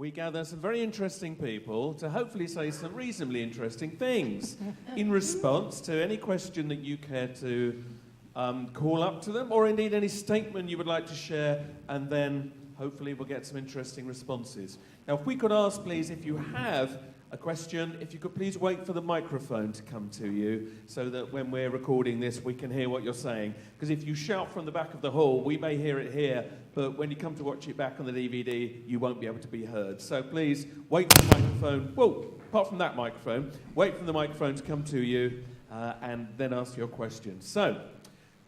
we gather some very interesting people to hopefully say some reasonably interesting things in response to any question that you care to call up to them, or indeed any statement you would like to share, and then hopefully we'll get some interesting responses. Now, if we could ask, please, if you have a question, if you could please wait for the microphone to come to you so that when we're recording this, we can hear what you're saying. Because if you shout from the back of the hall, we may hear it here, but when you come to watch it back on the DVD, you won't be able to be heard. So please wait for the microphone. Whoa, apart from that microphone, wait for the microphone to come to you and then ask your question. So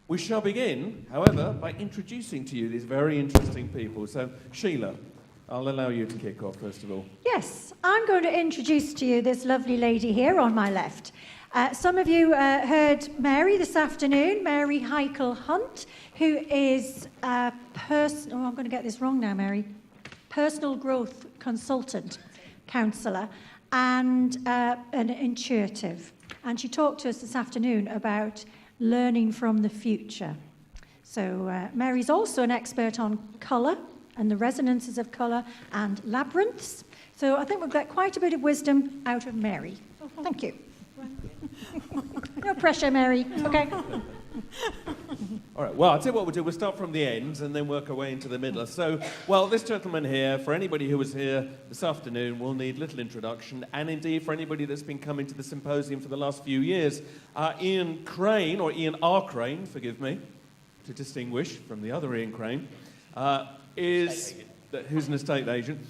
we shall begin, however, by introducing to you these very interesting people. So Sheila, I'll allow you to kick off, first of all. Yes, I'm going to introduce to you this lovely lady here on my left. Some of you heard Mary this afternoon, Mary Hykel Hunt, who is a I'm going to get this wrong now, Mary, personal growth consultant, counsellor, and an intuitive. And she talked to us this afternoon about learning from the future. So Mary's also an expert on colour, and the resonances of colour and labyrinths. So I think we'll get quite a bit of wisdom out of Mary. Thank you. No pressure, Mary. Okay. All right, well, I'll tell you what we'll do. We'll start from the ends and then work our way into the middle. So, well, this gentleman here, for anybody who was here this afternoon, will need little introduction. And indeed, for anybody that's been coming to the symposium for the last few years, Ian Crane, or Ian R. Crane, forgive me, to distinguish from the other Ian Crane, who's an estate agent.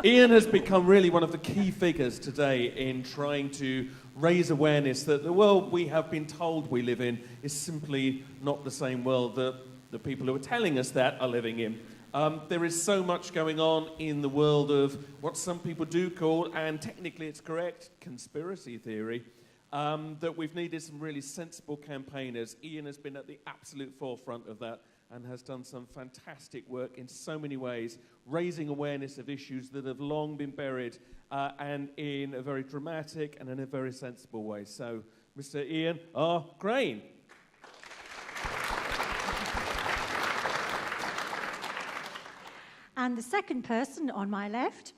Ian has become really one of the key figures today in trying to raise awareness that the world we have been told we live in is simply not the same world that the people who are telling us that are living in. There is so much going on in the world of what some people do call, and technically it's correct, conspiracy theory, that we've needed some really sensible campaigners. Ian has been at the absolute forefront of that and has done some fantastic work in so many ways, raising awareness of issues that have long been buried, and in a very dramatic and in a very sensible way. So, Mr. Ian R. Crane. And the second person on my left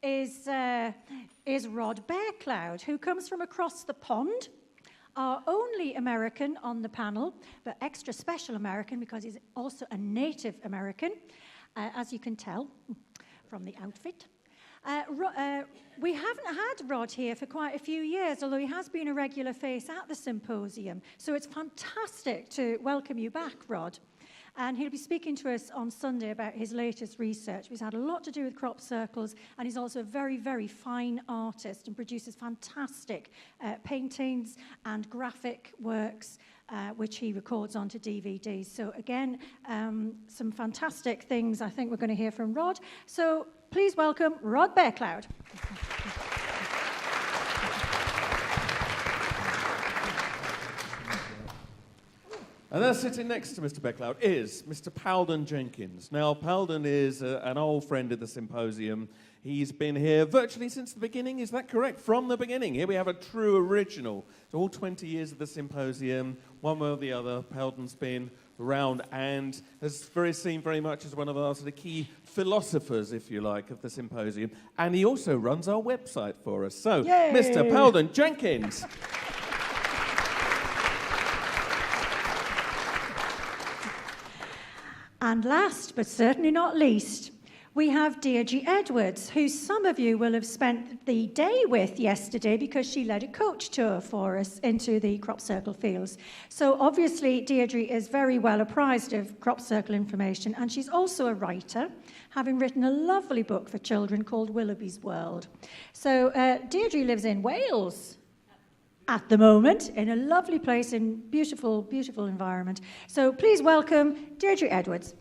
is Rod Bearcloud, who comes from across the pond. Our only American on the panel, but extra special American because he's also a native American, as you can tell from the outfit. We haven't had Rod here for quite a few years, although he has been a regular face at the symposium. So it's fantastic to welcome you back, Rod. And he'll be speaking to us on Sunday about his latest research. He's had a lot to do with crop circles, and he's also a very, very fine artist and produces fantastic paintings and graphic works, which he records onto DVDs. So again, some fantastic things I think we're going to hear from Rod. So please welcome Rod Bearcloud. And there sitting next to Mr. Bearcloud is Mr. Palden Jenkins. Now, Palden is an old friend of the symposium. He's been here virtually since the beginning, is that correct? From the beginning. Here we have a true original. So all 20 years of the symposium, one way or the other, Palden's been around and has seen very much as one of our sort of key philosophers, if you like, of the symposium. And he also runs our website for us. So, yay! Mr. Palden Jenkins. And last, but certainly not least, we have Deirdre Edwards, who some of you will have spent the day with yesterday because she led a coach tour for us into the crop circle fields. So obviously Deirdre is very well apprised of crop circle information, and she's also a writer, having written a lovely book for children called Willoughby's World. So Deirdre lives in Wales at the moment, in a lovely place, in beautiful, beautiful environment. So please welcome Deirdre Edwards.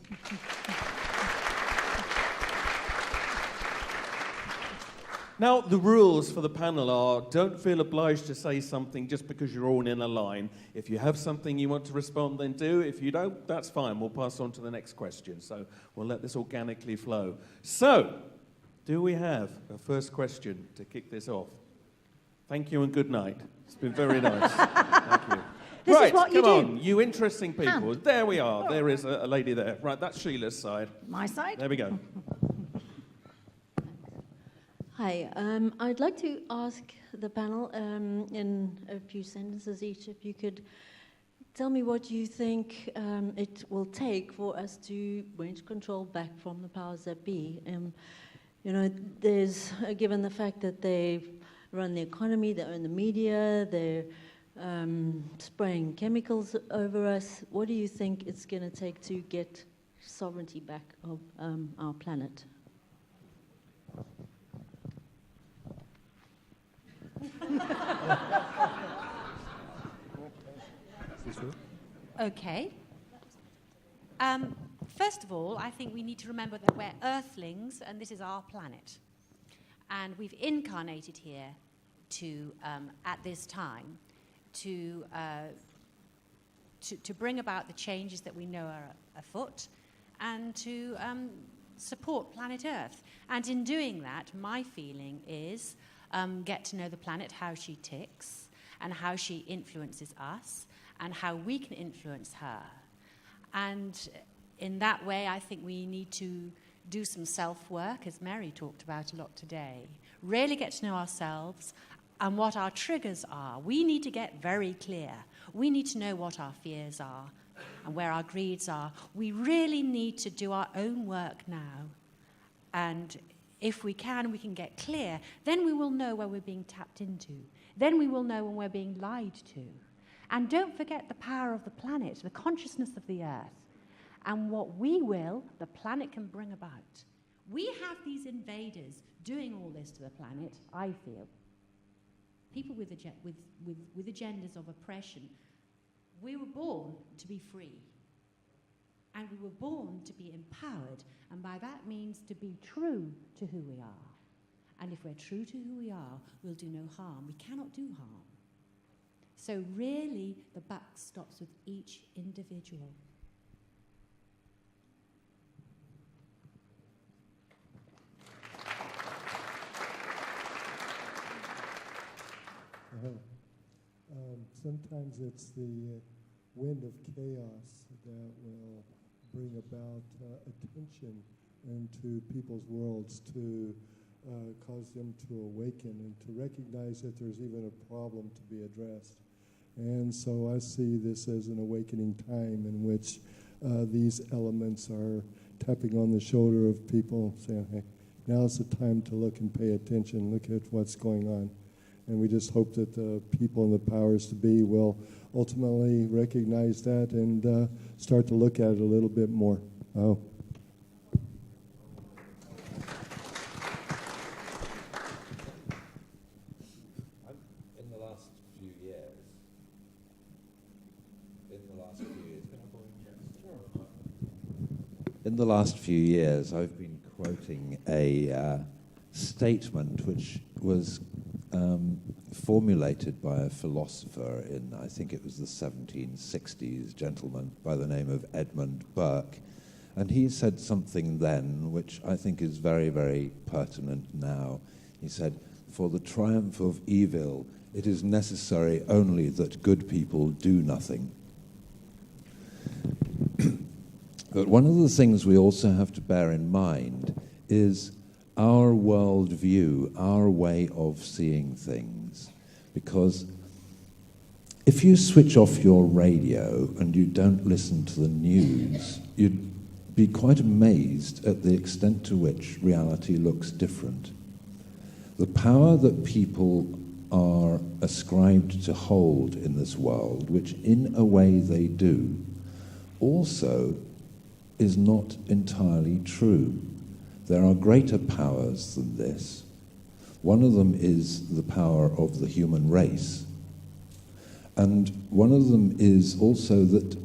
Now, the rules for the panel are, don't feel obliged to say something just because you're all in a line. If you have something you want to respond, then do. If you don't, that's fine. We'll pass on to the next question. So we'll let this organically flow. So, do we have a first question to kick this off? Thank you and good night. It's been very nice. Thank you. This right, is what you come do. on, you interesting people. Hand. There we are. There is a lady there. Right, that's Sheila's side. My side. There we go. Hi, I'd like to ask the panel in a few sentences each, if you could tell me what you think it will take for us to wrench control back from the powers that be. You know, there's, given the fact that they run the economy, they own the media, they're spraying chemicals over us, what do you think it's going to take to get sovereignty back of our planet? Okay. First of all, I think we need to remember that we're Earthlings and this is our planet. And we've incarnated here to, at this time, to bring about the changes that we know are afoot and to support planet Earth. And in doing that, my feeling is get to know the planet, how she ticks, and how she influences us, and how we can influence her. And in that way, I think we need to do some self-work, as Mary talked about a lot today. Really get to know ourselves and what our triggers are. We need to get very clear. We need to know what our fears are and where our greeds are. We really need to do our own work now. And if we can get clear, then we will know where we're being tapped into. Then we will know when we're being lied to. And don't forget the power of the planet, the consciousness of the Earth, and what we will, the planet can bring about. We have these invaders doing all this to the planet, I feel. People with agendas of oppression. We were born to be free. And we were born to be empowered, and by that means to be true to who we are. And if we're true to who we are, we'll do no harm. We cannot do harm. So really, the buck stops with each individual. Sometimes it's the wind of chaos that will bring about attention into people's worlds to cause them to awaken and to recognize that there's even a problem to be addressed. And so I see this as an awakening time in which these elements are tapping on the shoulder of people saying, hey, now's the time to look and pay attention, look at what's going on. And we just hope that the people and the powers to be will ultimately recognize that and start to look at it a little bit more. Oh. In the last few years, I've been quoting a statement which was formulated by a philosopher in, I think it was the 1760s, gentleman by the name of Edmund Burke. And he said something then which I think is very, very pertinent now. He said, "For the triumph of evil, it is necessary only that good people do nothing." But one of the things we also have to bear in mind is our worldview, our way of seeing things. Because if you switch off your radio and you don't listen to the news, you'd be quite amazed at the extent to which reality looks different. The power that people are ascribed to hold in this world, which in a way they do, also is not entirely true. There are greater powers than this. One of them is the power of the human race. And one of them is also that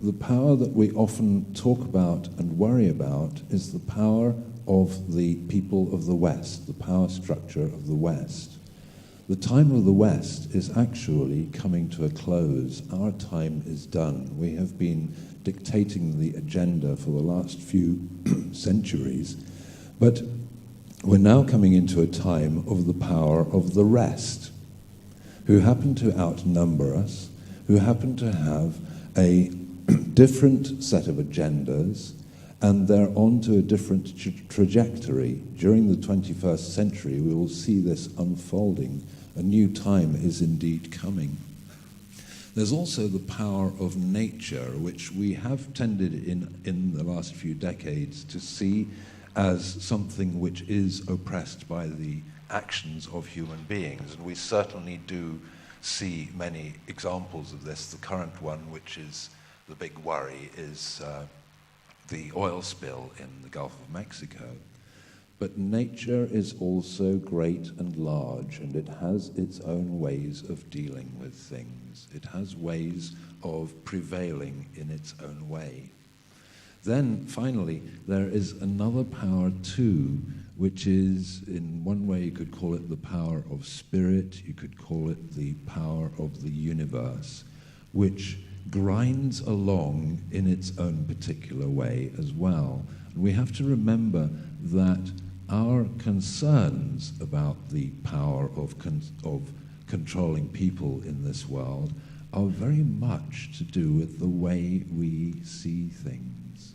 the power that we often talk about and worry about is the power of the people of the West, the power structure of the West. The time of the West is actually coming to a close. Our time is done. We have been dictating the agenda for the last few centuries. But we're now coming into a time of the power of the rest, who happen to outnumber us, who happen to have a different set of agendas, and they're onto a different trajectory. During the 21st century, we will see this unfolding. A new time is indeed coming. There's also the power of nature, which we have tended in the last few decades to see as something which is oppressed by the actions of human beings. And we certainly do see many examples of this. The current one, which is the big worry, is the oil spill in the Gulf of Mexico. But nature is also great and large, and it has its own ways of dealing with things. It has ways of prevailing in its own way. Then, finally, there is another power too, which is, in one way you could call it the power of spirit, you could call it the power of the universe, which grinds along in its own particular way as well. And we have to remember that our concerns about the power of controlling people in this world are very much to do with the way we see things.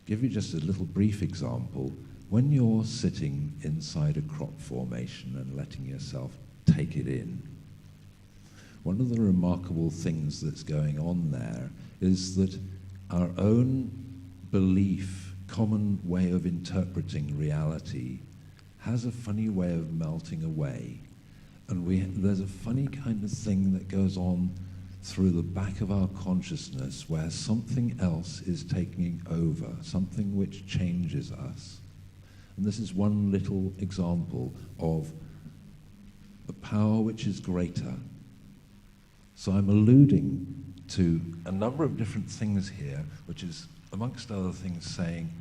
Give you just a little brief example. When you're sitting inside a crop formation and letting yourself take it in, one of the remarkable things that's going on there is that our own belief, common way of interpreting reality, has a funny way of melting away. And there's a funny kind of thing that goes on through the back of our consciousness where something else is taking over, something which changes us. And this is one little example of the power which is greater. So I'm alluding to a number of different things here, which is, amongst other things, saying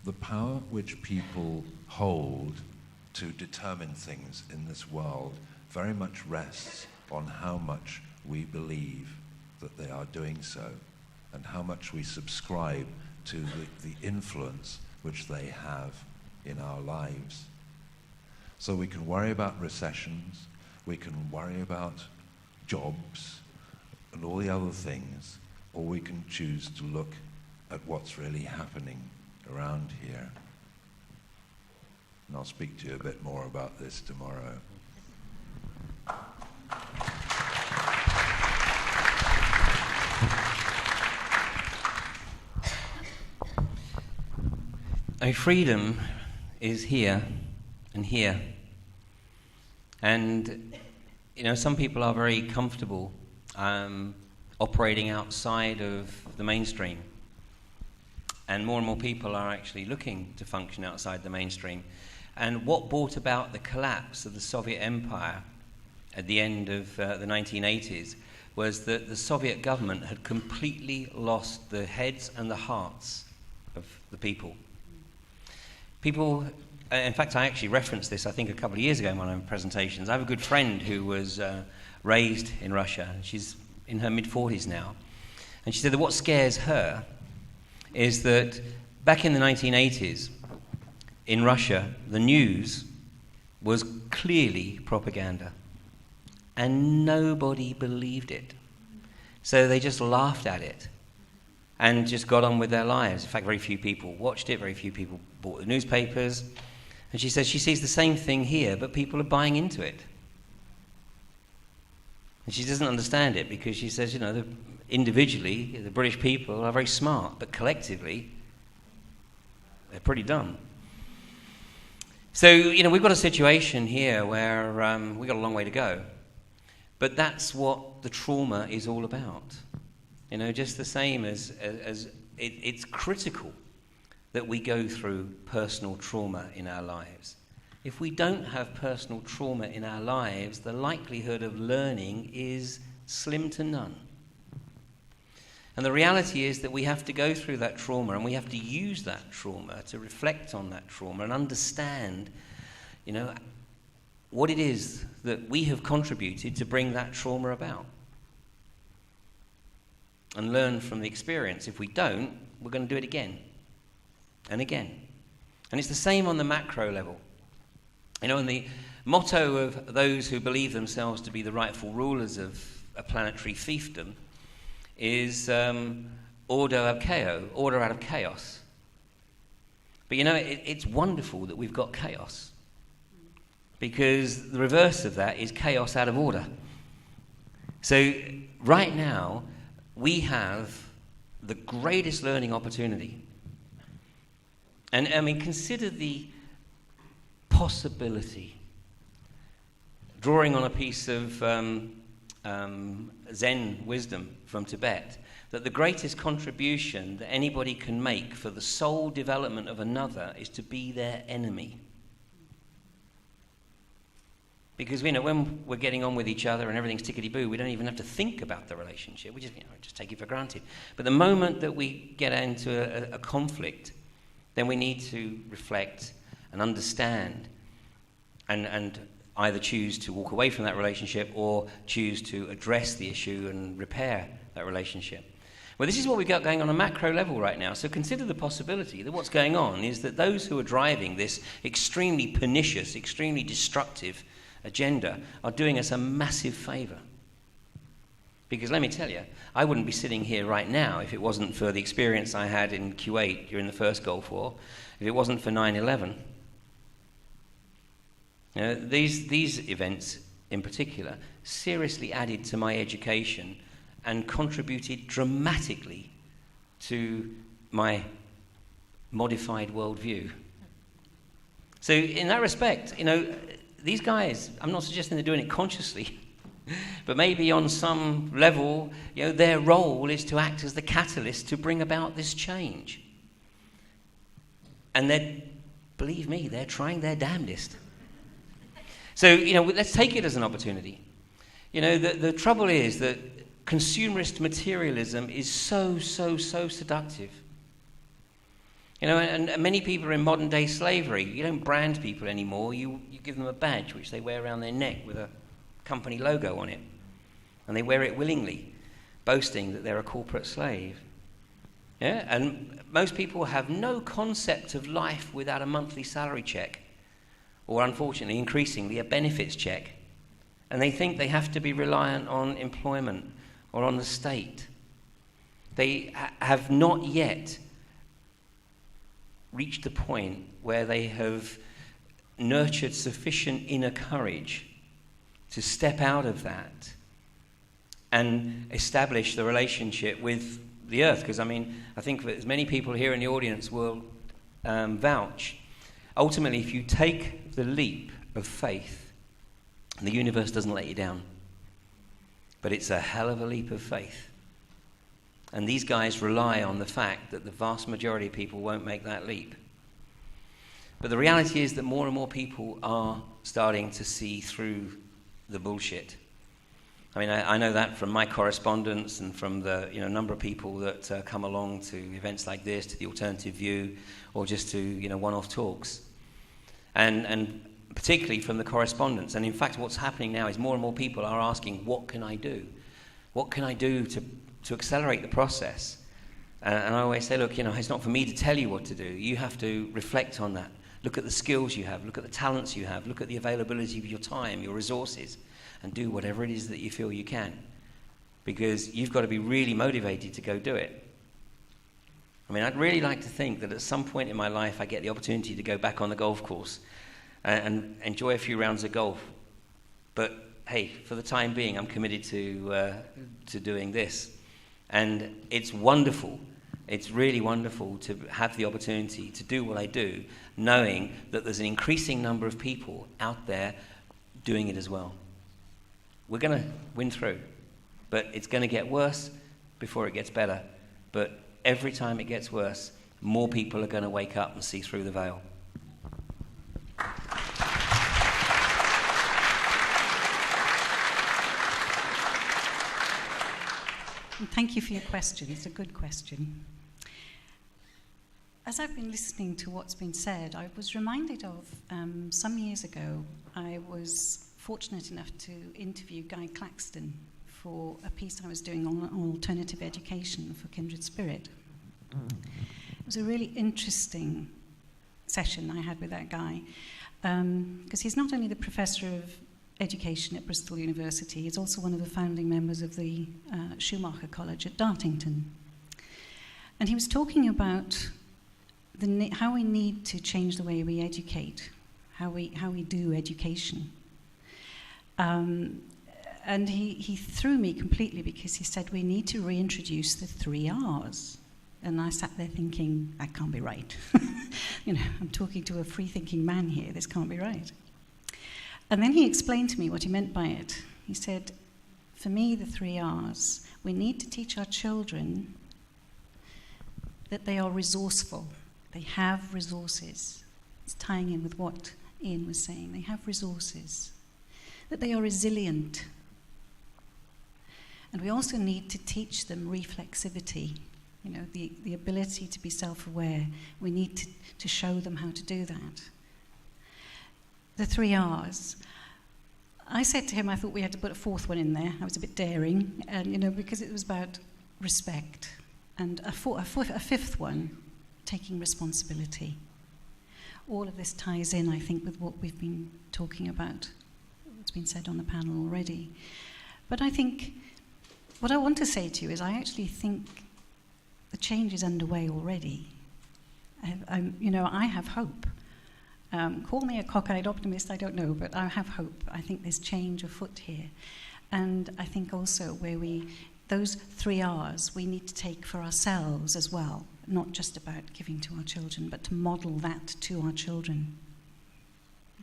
the power which people hold to determine things in this world very much rests on how much we believe that they are doing so, and how much we subscribe to the influence which they have in our lives. So we can worry about recessions, we can worry about jobs and all the other things, or we can choose to look at what's really happening around here. And I'll speak to you a bit more about this tomorrow. Freedom is here and here. And, you know, some people are very comfortable operating outside of the mainstream. And more people are actually looking to function outside the mainstream. And what brought about the collapse of the Soviet Empire at the end of the 1980s was that the Soviet government had completely lost the heads and the hearts of the people. People, in fact, I actually referenced this, I think, a couple of years ago in one of my presentations. I have a good friend who was raised in Russia. She's in her mid-40s now. And she said that what scares her is that back in the 1980s, in Russia, the news was clearly propaganda. And nobody believed it. So they just laughed at it and just got on with their lives. In fact, very few people watched it, very few people bought the newspapers. And she says she sees the same thing here, but people are buying into it. And she doesn't understand it because she says, you know, individually, the British people are very smart, but collectively, they're pretty dumb. So, you know, we've got a situation here where we've got a long way to go. But that's what the trauma is all about. You know, just the same as it's critical that we go through personal trauma in our lives. If we don't have personal trauma in our lives, the likelihood of learning is slim to none. And the reality is that we have to go through that trauma, and we have to use that trauma to reflect on that trauma and understand, you know, what it is that we have contributed to bring that trauma about. And learn from the experience. If we don't, we're going to do it again and again. And it's the same on the macro level. You know, and the motto of those who believe themselves to be the rightful rulers of a planetary fiefdom is order out of chaos. But you know, it's wonderful that we've got chaos, because the reverse of that is chaos out of order. So right now, we have the greatest learning opportunity. And I mean, consider the possibility, drawing on a piece of Zen wisdom from Tibet, that the greatest contribution that anybody can make for the soul development of another is to be their enemy. Because we know when we're getting on with each other and everything's tickety-boo, we don't even have to think about the relationship. We just take it for granted. But the moment that we get into a conflict, then we need to reflect and understand and either choose to walk away from that relationship or choose to address the issue and repair that relationship. Well, this is what we've got going on a macro level right now. So consider the possibility that what's going on is that those who are driving this extremely pernicious, extremely destructive agenda are doing us a massive favor. Because let me tell you, I wouldn't be sitting here right now if it wasn't for the experience I had in Kuwait during the first Gulf War, if it wasn't for 9/11. You know, these events in particular seriously added to my education and contributed dramatically to my modified worldview. So in that respect, you know, these guys, I'm not suggesting they're doing it consciously, but maybe on some level, you know, their role is to act as the catalyst to bring about this change. And believe me, they're trying their damnedest. So, you know, let's take it as an opportunity. You know, the trouble is that consumerist materialism is so seductive. You know, and many people are in modern day slavery. You don't brand people anymore. You give them a badge which they wear around their neck with a company logo on it. And they wear it willingly, boasting that they're a corporate slave. Yeah? And most people have no concept of life without a monthly salary check, or unfortunately, increasingly, a benefits check. And they think they have to be reliant on employment or on the state. They have not yet reached a point where they have nurtured sufficient inner courage to step out of that and establish the relationship with the earth. Because, I mean, I think that as many people here in the audience will vouch, ultimately, if you take the leap of faith, the universe doesn't let you down. But it's a hell of a leap of faith. And these guys rely on the fact that the vast majority of people won't make that leap. But the reality is that more and more people are starting to see through the bullshit. I mean, I know that from my correspondence and from the number of people that come along to events like this, to the Alternative View, or just to one-off talks. And particularly from the correspondence. And in fact, what's happening now is more and more people are asking, what can I do? What can I do to accelerate the process? And I always say, look, it's not for me to tell you what to do. You have to reflect on that. Look at the skills you have. Look at the talents you have. Look at the availability of your time, your resources, and do whatever it is that you feel you can. Because you've got to be really motivated to go do it. I mean, I'd really like to think that at some point in my life I get the opportunity to go back on the golf course and enjoy a few rounds of golf. But hey, for the time being, I'm committed to doing this. And it's wonderful. It's really wonderful to have the opportunity to do what I do, knowing that there's an increasing number of people out there doing it as well. We're going to win through, but it's going to get worse before it gets better. But every time it gets worse, more people are going to wake up and see through the veil. Thank you for your question. It's a good question. As I've been listening to what's been said, I was reminded of some years ago, I was fortunate enough to interview Guy Claxton for a piece I was doing on alternative education for Kindred Spirit. It was a really interesting session I had with that guy, because he's not only the professor of education at Bristol University, he's also one of the founding members of the Schumacher College at Dartington. And he was talking about how we need to change the way we educate, how we do education. And he threw me completely because he said we need to reintroduce the 3 R's. And I sat there thinking, that can't be right. I'm talking to a free-thinking man here, this can't be right. And then he explained to me what he meant by it. He said, for me, the 3 R's, we need to teach our children that they are resourceful. They have resources. It's tying in with what Ian was saying. They have resources. That they are resilient. And we also need to teach them reflexivity, the ability to be self-aware. We need to show them how to do that. The 3 R's. I said to him I thought we had to put a 4th one in there. I was a bit daring, and because it was about respect. And a 5th one, taking responsibility. All of this ties in, I think, with what we've been talking about, what's been said on the panel already. But I think, what I want to say to you is I actually think the change is underway already. I have hope. Call me a cockeyed optimist, I don't know, but I have hope. I think there's change afoot here. And I think also those 3 R's we need to take for ourselves as well, not just about giving to our children, but to model that to our children.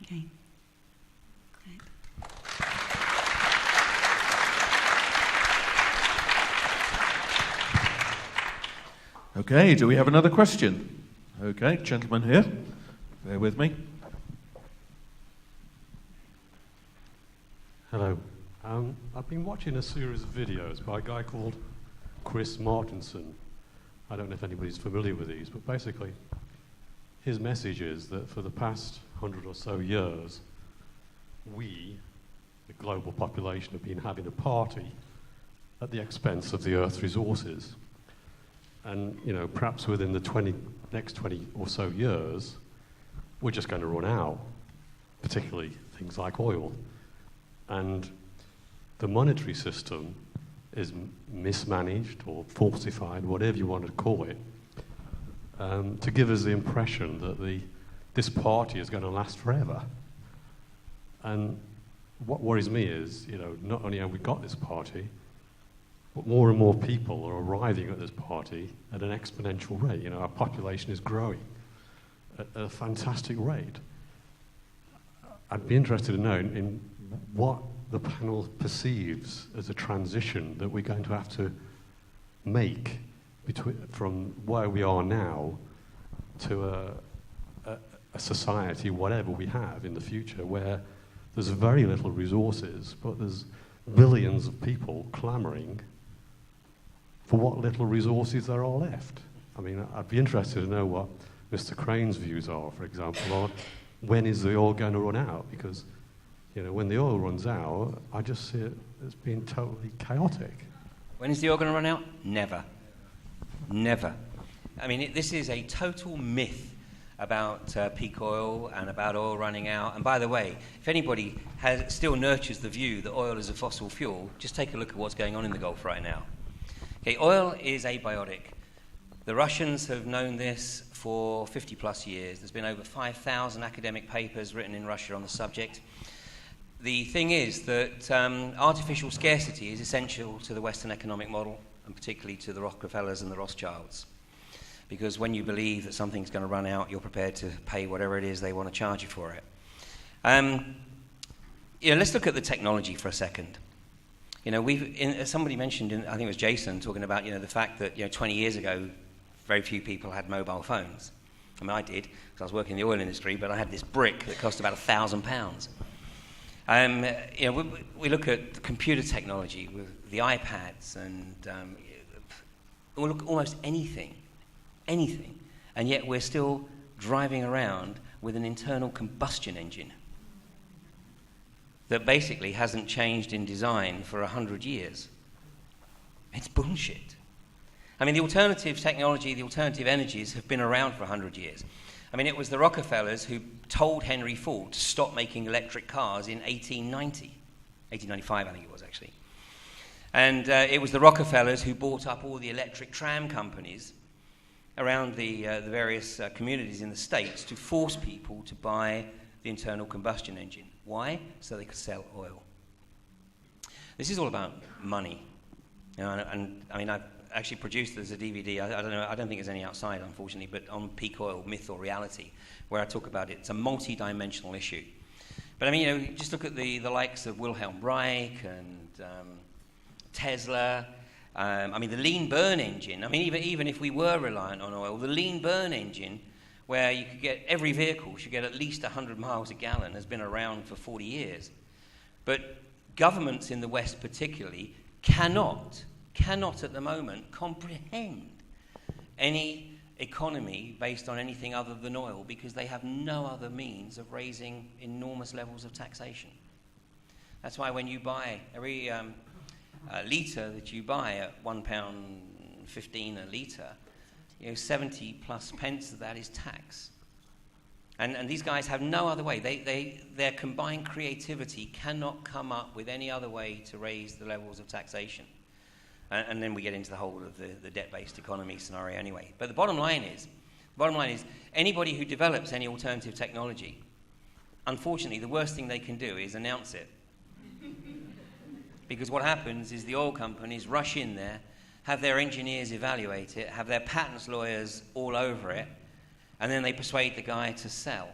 Okay. Great. Okay, do we have another question? Okay, gentleman here. Bear with me. Hello. I've been watching a series of videos by a guy called Chris Martinson. I don't know if anybody's familiar with these, but basically his message is that for the past 100 or so years, we, the global population, have been having a party at the expense of the Earth's resources. And, perhaps within the next 20 or so years, we're just going to run out, particularly things like oil. And the monetary system is mismanaged or falsified, whatever you want to call it, to give us the impression that this party is going to last forever. And what worries me is, not only have we got this party, but more and more people are arriving at this party at an exponential rate. Our population is growing at a fantastic rate. I'd be interested to know in what the panel perceives as a transition that we're going to have to make from where we are now to a society, whatever we have in the future, where there's very little resources, but there's billions of people clamoring for what little resources there are left. I mean, I'd be interested to know what Mr. Crane's views are, for example, on when is the oil going to run out? Because, when the oil runs out, I just see it as being totally chaotic. When is the oil going to run out? Never. Never. I mean, this is a total myth about peak oil and about oil running out. And by the way, if anybody still nurtures the view that oil is a fossil fuel, just take a look at what's going on in the Gulf right now. Okay, oil is abiotic. The Russians have known this for 50 plus years. There's been over 5,000 academic papers written in Russia on the subject. The thing is that artificial scarcity is essential to the Western economic model, and particularly to the Rockefellers and the Rothschilds. Because when you believe that something's going to run out, you're prepared to pay whatever it is they want to charge you for it. Let's look at the technology for a second. Somebody mentioned, I think it was Jason, talking about the fact that 20 years ago, very few people had mobile phones. I mean, I did, because I was working in the oil industry, but I had this brick that cost about £1,000. We look at the computer technology with the iPads and we look at almost anything, and yet we're still driving around with an internal combustion engine that basically hasn't changed in design for 100 years. It's bullshit. I mean, the alternative technology, the alternative energies have been around for 100 years. I mean, it was the Rockefellers who told Henry Ford to stop making electric cars in 1895, I think it was actually. And it was the Rockefellers who bought up all the electric tram companies around the various communities in the States to force people to buy the internal combustion engine. Why? So they could sell oil. This is all about money. You know, and I mean, I've actually produced this as a DVD. I don't know. I don't think there's any outside, unfortunately, but on Peak Oil, Myth or Reality, where I talk about it. It's a multi-dimensional issue. But I mean, you know, just look at the likes of Wilhelm Reich and Tesla. I mean, the lean burn engine. I mean, even if we were reliant on oil, the lean burn engine, where you could get every vehicle should get at least 100 miles a gallon, has been around for 40 years. But governments in the West particularly cannot at the moment comprehend any economy based on anything other than oil, because they have no other means of raising enormous levels of taxation. That's why when you buy every litre that you buy at £1.15 a litre, you know, 70 plus pence of that is tax. And these guys have no other way. Their combined creativity cannot come up with any other way to raise the levels of taxation. And then we get into the whole of the debt-based economy scenario anyway. But the bottom line is, anybody who develops any alternative technology, unfortunately, the worst thing they can do is announce it. Because what happens is the oil companies rush in there, have their engineers evaluate it, have their patents lawyers all over it, and then they persuade the guy to sell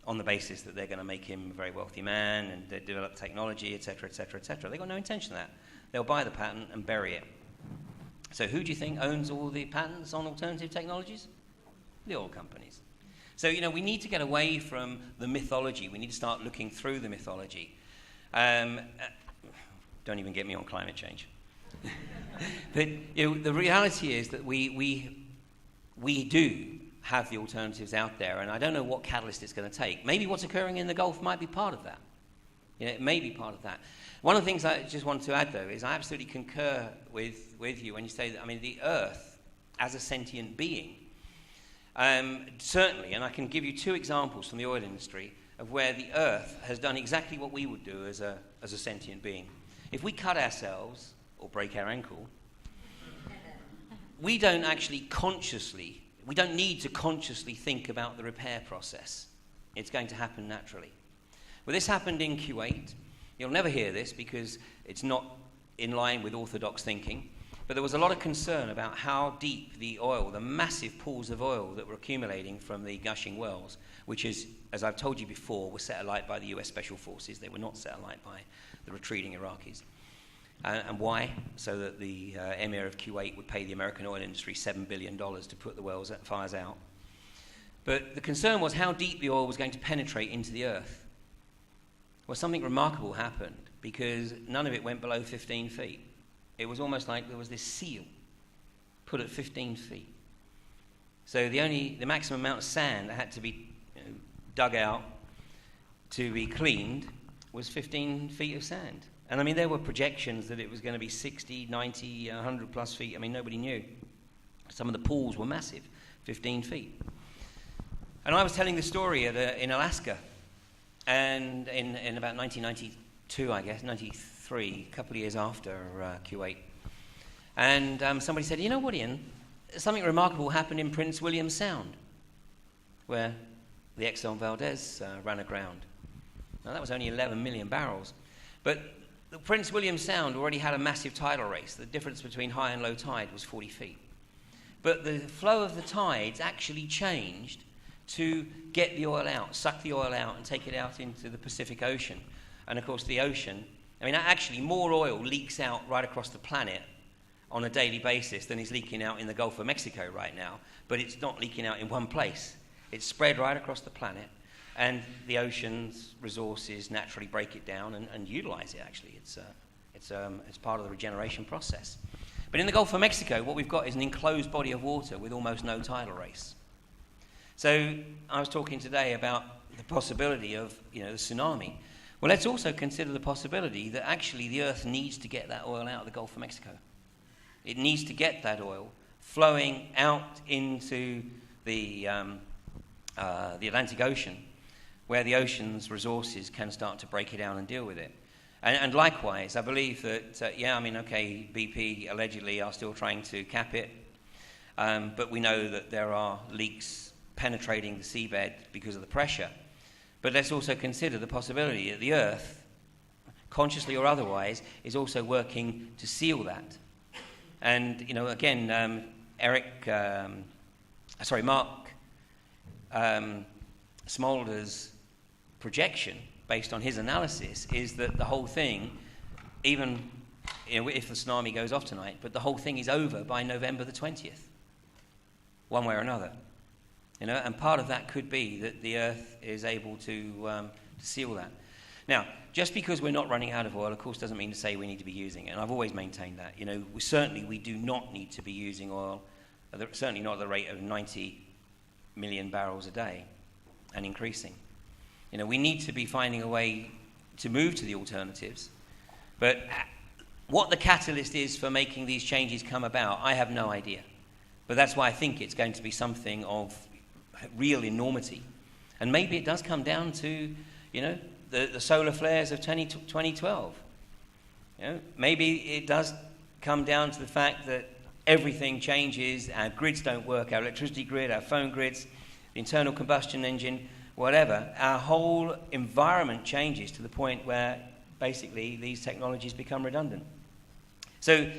on the basis that they're going to make him a very wealthy man and they develop technology, etc., etc., etc. They've got no intention of that. They'll buy the patent and bury it. So who do you think owns all the patents on alternative technologies? The oil companies. So, you know, we need to get away from the mythology. We need to start looking through the mythology. Don't even get me on climate change. But you know, the reality is that we do have the alternatives out there, and I don't know what catalyst it's going to take. Maybe what's occurring in the Gulf might be part of that. You know, it may be part of that. One of the things I just want to add, though, is I absolutely concur with you when you say that, I mean, the Earth as a sentient being, certainly, and I can give you two examples from the oil industry of where the Earth has done exactly what we would do as a sentient being. If we cut ourselves or break our ankle, we don't need to consciously think about the repair process. It's going to happen naturally. Well, this happened in Kuwait. You'll never hear this because it's not in line with orthodox thinking, but there was a lot of concern about how deep the oil, the massive pools of oil that were accumulating from the gushing wells, which is, as I've told you before, were set alight by the US Special Forces. They were not set alight by the retreating Iraqis. And why? So that the Emir of Kuwait would pay the American oil industry $7 billion to put the fires out. But the concern was how deep the oil was going to penetrate into the earth. Well, something remarkable happened, because none of it went below 15 feet. It was almost like there was this seal put at 15 feet. So the maximum amount of sand that had to be dug out to be cleaned was 15 feet of sand. And I mean, there were projections that it was going to be 60, 90, 100 plus feet. I mean, nobody knew. Some of the pools were massive, 15 feet. And I was telling the story in Alaska, and in about 1992, I guess, 93, a couple of years after Kuwait. And somebody said, you know what, Ian, something remarkable happened in Prince William Sound, where the Exxon Valdez ran aground. Now, that was only 11 million barrels. But the Prince William Sound already had a massive tidal race. The difference between high and low tide was 40 feet. But the flow of the tides actually changed to get the oil out, suck the oil out, and take it out into the Pacific Ocean. And of course, the ocean, I mean, actually, more oil leaks out right across the planet on a daily basis than is leaking out in the Gulf of Mexico right now. But it's not leaking out in one place. It's spread right across the planet. And the ocean's resources naturally break it down and utilize it, actually. It's part of the regeneration process. But in the Gulf of Mexico, what we've got is an enclosed body of water with almost no tidal race. So I was talking today about the possibility of, the tsunami. Well, let's also consider the possibility that actually the Earth needs to get that oil out of the Gulf of Mexico. It needs to get that oil flowing out into the the Atlantic Ocean, where the ocean's resources can start to break it down and deal with it. And likewise, I believe that, BP allegedly are still trying to cap it, but we know that there are leaks penetrating the seabed because of the pressure. But let's also consider the possibility that the Earth, consciously or otherwise, is also working to seal that. And, again, Mark Smolder's projection, based on his analysis, is that the whole thing, even if the tsunami goes off tonight, but the whole thing is over by November the 20th, one way or another. And part of that could be that the Earth is able to seal that. Now, just because we're not running out of oil, of course, doesn't mean to say we need to be using it. And I've always maintained that. We do not need to be using oil, certainly not at the rate of 90 million barrels a day and increasing. We need to be finding a way to move to the alternatives. But what the catalyst is for making these changes come about, I have no idea. But that's why I think it's going to be something of real enormity. And maybe it does come down to, the solar flares of 2012. Maybe it does come down to the fact that everything changes, our grids don't work, our electricity grid, our phone grids, the internal combustion engine, whatever. Our whole environment changes to the point where basically these technologies become redundant. So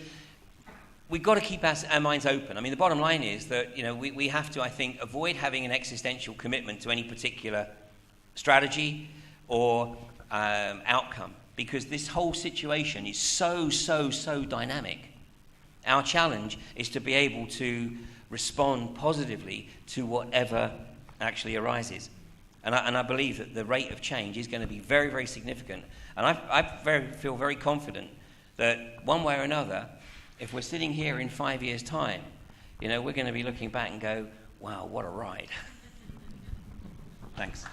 we've got to keep our minds open. I mean, the bottom line is that, we have to, I think, avoid having an existential commitment to any particular strategy or outcome, because this whole situation is so dynamic. Our challenge is to be able to respond positively to whatever actually arises. And I believe that the rate of change is going to be very, very significant. And I feel very confident that one way or another, if we're sitting here in 5 years' time, we're going to be looking back and go, wow, what a ride. Thanks.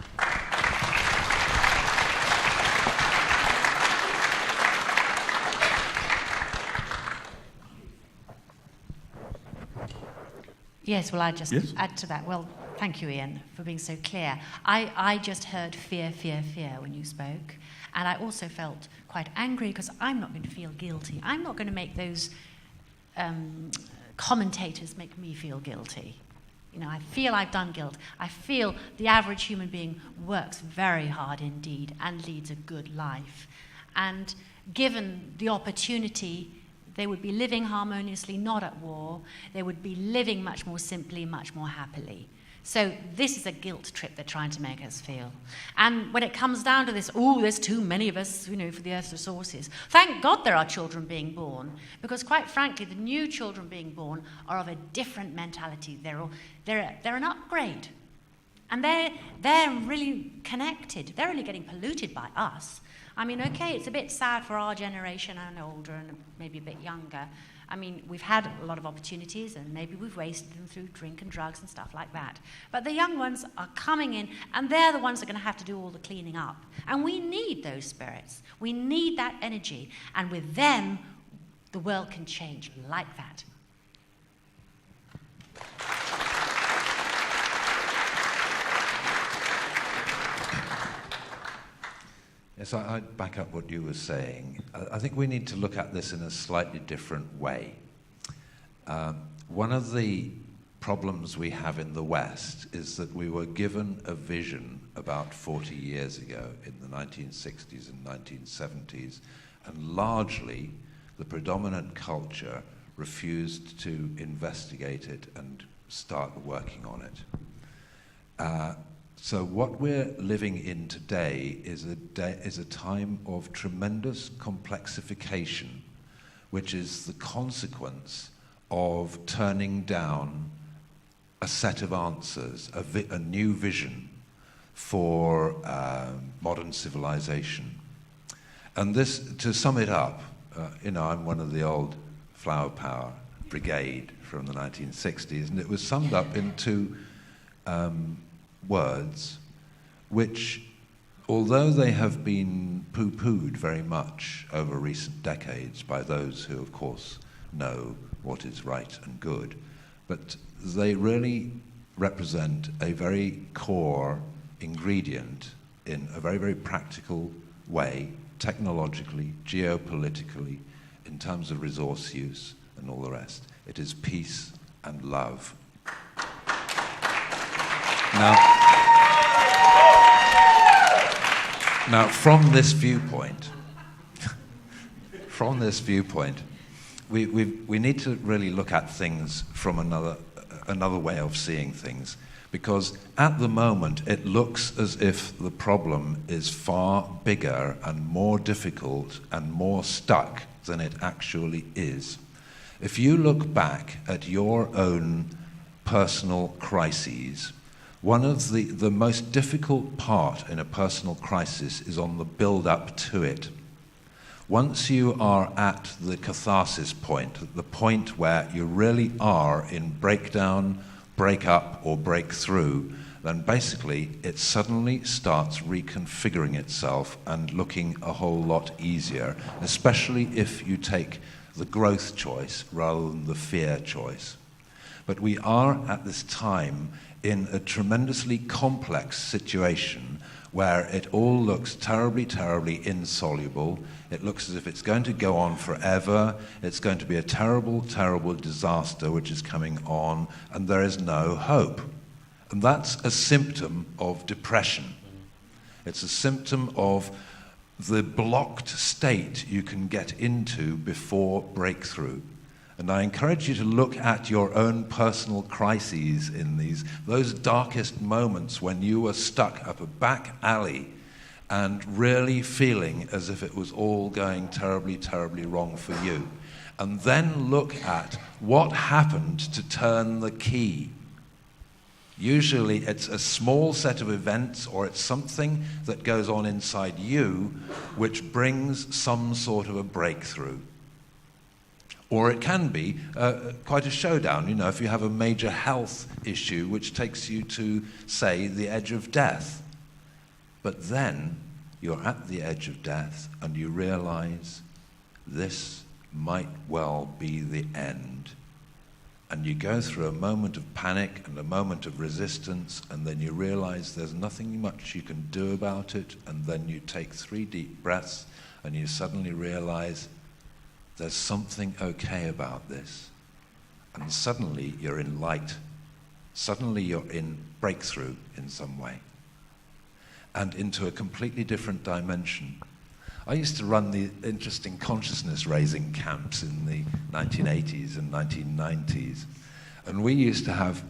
Yes, well, I just add to that. Well, thank you, Ian, for being so clear. I just heard fear, fear, fear when you spoke. And I also felt quite angry because I'm not going to feel guilty. I'm not going to make those commentators make me feel guilty. I feel I've done guilt. I feel the average human being works very hard indeed and leads a good life. And given the opportunity, they would be living harmoniously, not at war. They would be living much more simply, much more happily. So this is a guilt trip they're trying to make us feel. And when it comes down to this, there's too many of us, for the Earth's resources. Thank God there are children being born, because quite frankly, the new children being born are of a different mentality. They're an upgrade. And they're really connected. They're only getting polluted by us. I mean, okay, it's a bit sad for our generation and older and maybe a bit younger. I mean, we've had a lot of opportunities and maybe we've wasted them through drink and drugs and stuff like that. But the young ones are coming in and they're the ones that are going to have to do all the cleaning up. And we need those spirits. We need that energy. And with them, the world can change like that. Yes, I'd back up what you were saying. I think we need to look at this in a slightly different way. One of the problems we have in the West is that we were given a vision about 40 years ago in the 1960s and 1970s, and largely the predominant culture refused to investigate it and start working on it. So what we're living in today is a time of tremendous complexification, which is the consequence of turning down a set of answers, a new vision for modern civilization. And this, to sum it up, I'm one of the old Flower Power brigade from the 1960s, and it was summed up into words which, although they have been poo-pooed very much over recent decades by those who, of course, know what is right and good, but they really represent a very core ingredient in a very, very practical way, technologically, geopolitically, in terms of resource use and all the rest. It is peace and love. Now, from this viewpoint, we need to really look at things from another way of seeing things, because at the moment it looks as if the problem is far bigger and more difficult and more stuck than it actually is. If you look back at your own personal crises, one of the most difficult part in a personal crisis is on the build-up to it. Once you are at the catharsis point, the point where you really are in breakdown, break up, or break through, then basically it suddenly starts reconfiguring itself and looking a whole lot easier, especially if you take the growth choice rather than the fear choice. But we are at this time in a tremendously complex situation where it all looks terribly, terribly insoluble. It looks as if it's going to go on forever. It's going to be a terrible, terrible disaster which is coming on, and there is no hope. And that's a symptom of depression. It's a symptom of the blocked state you can get into before breakthrough. And I encourage you to look at your own personal crises in those darkest moments when you were stuck up a back alley and really feeling as if it was all going terribly, terribly wrong for you. And then look at what happened to turn the key. Usually it's a small set of events, or it's something that goes on inside you which brings some sort of a breakthrough. Or it can be quite a showdown, if you have a major health issue which takes you to, say, the edge of death. But then you're at the edge of death and you realize this might well be the end. And you go through a moment of panic and a moment of resistance, and then you realize there's nothing much you can do about it, and then you take 3 deep breaths and you suddenly realize there's something okay about this. And suddenly you're in light. Suddenly you're in breakthrough in some way. And into a completely different dimension. I used to run the interesting consciousness raising camps in the 1980s and 1990s. And we used to have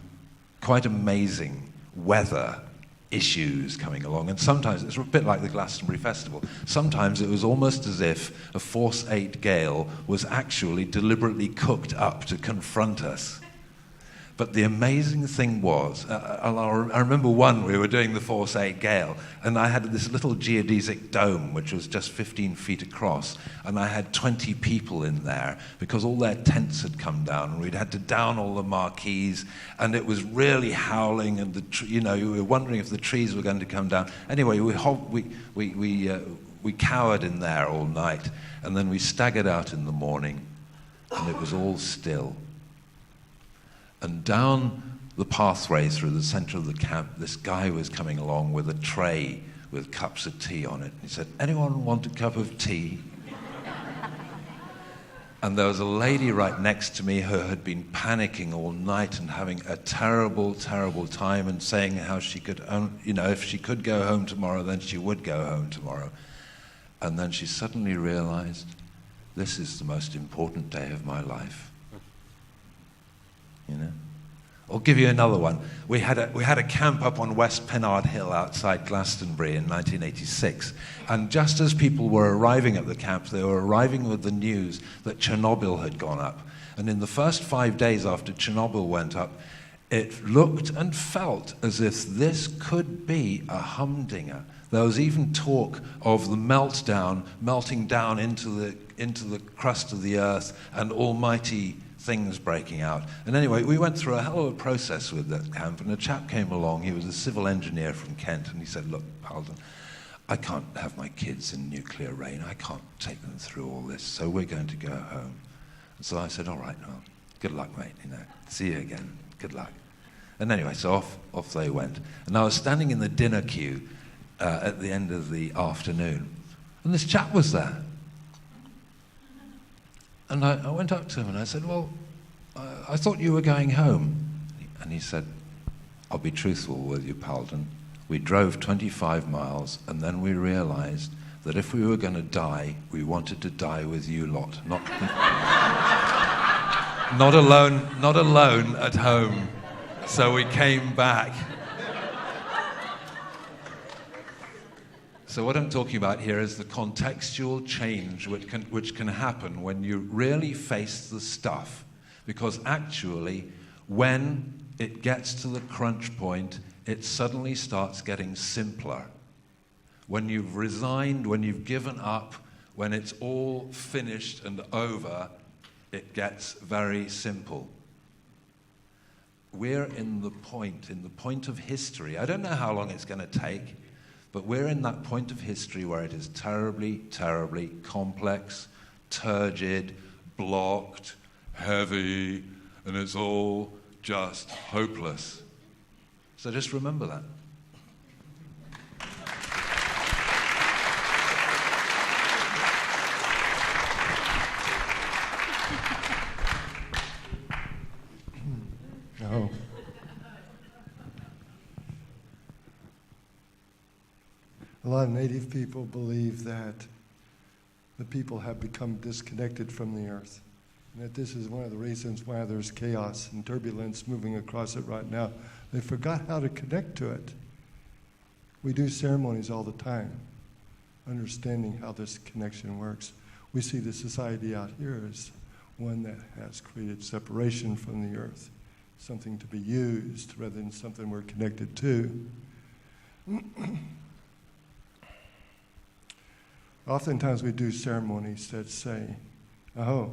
quite amazing weather issues coming along, and sometimes it's a bit like the Glastonbury Festival. Sometimes it was almost as if a Force 8 gale was actually deliberately cooked up to confront us. But the amazing thing was, I remember we were doing the Force 8 gale, and I had this little geodesic dome which was just 15 feet across, and I had 20 people in there because all their tents had come down, and we'd had to down all the marquees, and it was really howling, and you were wondering if the trees were going to come down. Anyway, we cowered in there all night, and then we staggered out in the morning, and it was all still. And down the pathway through the center of the camp, this guy was coming along with a tray with cups of tea on it. He said, "Anyone want a cup of tea?" And there was a lady right next to me who had been panicking all night and having a terrible, terrible time, and saying how she could, if she could go home tomorrow, then she would go home tomorrow. And then she suddenly realized, this is the most important day of my life. I'll give you another one. We had a camp up on West Pennard Hill outside Glastonbury in 1986, and just as people were arriving at the camp, they were arriving with the news that Chernobyl had gone up. And in the first 5 days after Chernobyl went up, it looked and felt as if this could be a humdinger. There was even talk of the melting down into the crust of the earth, and almighty things breaking out. And anyway, we went through a hell of a process with that camp, and a chap came along. He was a civil engineer from Kent, and he said, "Look, Palden, I can't have my kids in nuclear rain. I can't take them through all this, so we're going to go home." And so I said, "All right, well, good luck, mate, see you again, good luck." And anyway, so off they went. And I was standing in the dinner queue at the end of the afternoon, and this chap was there. And I went up to him and I said, well, I thought you were going home. And he said, I'll be truthful with you, Palden. We drove 25 miles, and then we realized that if we were going to die, we wanted to die with you lot, not alone at home. So we came back. So what I'm talking about here is the contextual change which can happen when you really face the stuff. Because actually, when it gets to the crunch point, it suddenly starts getting simpler. When you've resigned, when you've given up, when it's all finished and over, it gets very simple. We're in the point of history. I don't know how long it's going to take, but we're in that point of history where it is terribly, terribly complex, turgid, blocked, heavy, and it's all just hopeless. So just remember that. No. A lot of Native people believe that the people have become disconnected from the earth. And that this is one of the reasons why there's chaos and turbulence moving across it right now. They forgot how to connect to it. We do ceremonies all the time, understanding how this connection works. We see the society out here as one that has created separation from the earth, something to be used rather than something we're connected to. Oftentimes we do ceremonies that say, oh,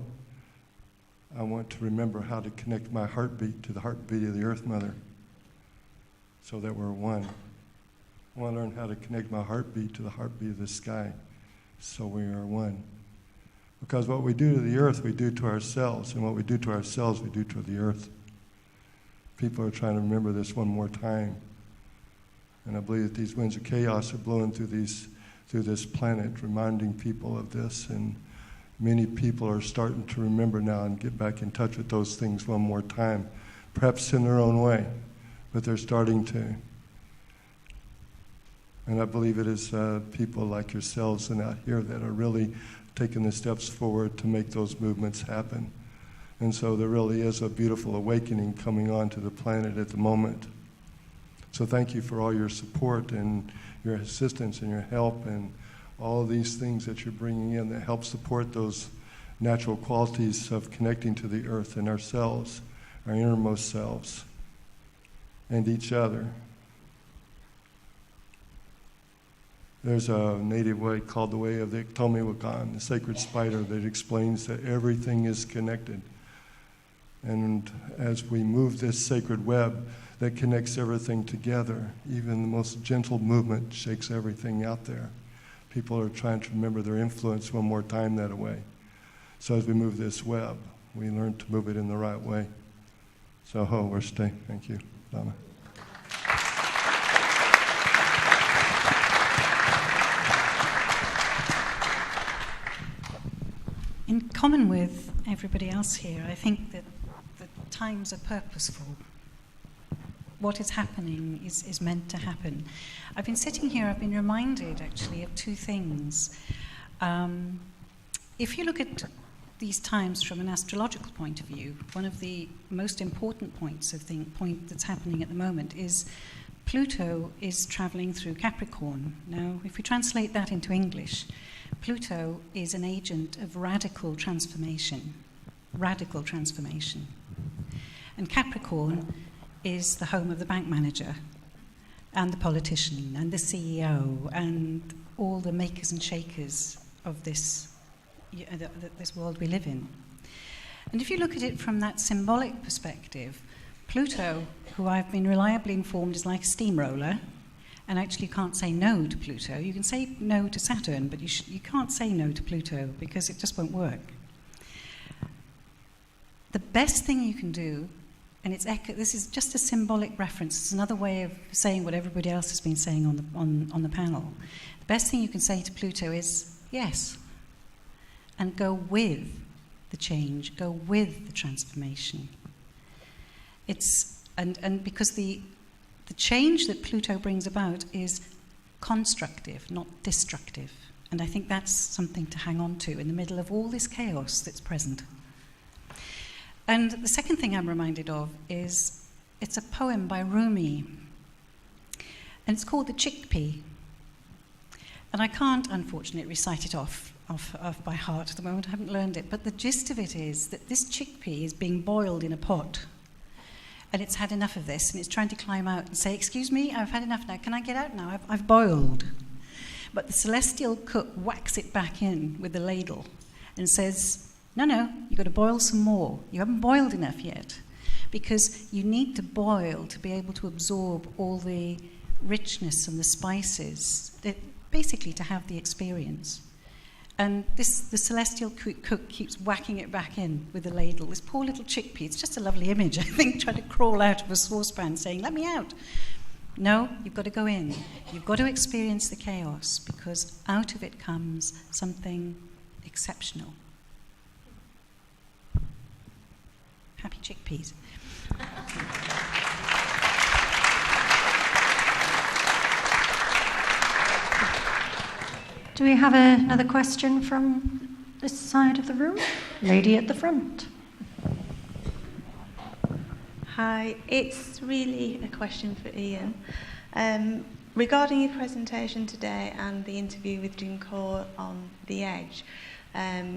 I want to remember how to connect my heartbeat to the heartbeat of the Earth Mother so that we're one. I want to learn how to connect my heartbeat to the heartbeat of the sky so we are one. Because what we do to the earth, we do to ourselves, and what we do to ourselves, we do to the earth. People are trying to remember this one more time. And I believe that these winds of chaos are blowing through this planet, reminding people of this, and many people are starting to remember now and get back in touch with those things one more time, perhaps in their own way, but they're starting to. And I believe it is people like yourselves and out here that are really taking the steps forward to make those movements happen. And so there really is a beautiful awakening coming onto the planet at the moment. So thank you for all your support and your assistance and your help and all of these things that you're bringing in that help support those natural qualities of connecting to the earth and ourselves, our innermost selves, and each other. There's a native way called the way of the Iktomi-Wakan, the sacred spider, that explains that everything is connected. And as we move this sacred web that connects everything together, even the most gentle movement shakes everything out there. People are trying to remember their influence one more time that way. So as we move this web, we learn to move it in the right way. So, we're staying. Thank you, Donna. In common with everybody else here, I think that the times are purposeful. What is happening is meant to happen. I've been sitting here, I've been reminded actually of two things. If you look at these times from an astrological point of view, one of the most important point that's happening at the moment is Pluto is traveling through Capricorn. Now, if we translate that into English, Pluto is an agent of radical transformation. Radical transformation. And Capricorn is the home of the bank manager and the politician and the CEO and all the makers and shakers of this world we live in. And if you look at it from that symbolic perspective, Pluto, who I've been reliably informed is like a steamroller, and actually you can't say no to Pluto. You can say no to Saturn, but you can't say no to Pluto because it just won't work. The best thing you can do And this is just a symbolic reference. It's another way of saying what everybody else has been saying on the panel. The best thing you can say to Pluto is yes. And go with the change, go with the transformation. And because the change that Pluto brings about is constructive, not destructive. And I think that's something to hang on to in the middle of all this chaos that's present. And the second thing I'm reminded of is it's a poem by Rumi. And it's called The Chickpea. And I can't, unfortunately, recite it off by heart at the moment. I haven't learned it. But the gist of it is that this chickpea is being boiled in a pot. And it's had enough of this. And it's trying to climb out and say, excuse me, I've had enough now. Can I get out now? I've boiled. But the celestial cook whacks it back in with the ladle and says, no, you've got to boil some more. You haven't boiled enough yet. Because you need to boil to be able to absorb all the richness and the spices, basically to have the experience. And the celestial cook keeps whacking it back in with the ladle. This poor little chickpea, it's just a lovely image, I think, trying to crawl out of a saucepan saying, let me out. No, you've got to go in. You've got to experience the chaos because out of it comes something exceptional. Happy chickpeas. Do we have another question from this side of the room? Lady at the front. Hi, it's really a question for Ian. Regarding your presentation today and the interview with Duncore on The Edge,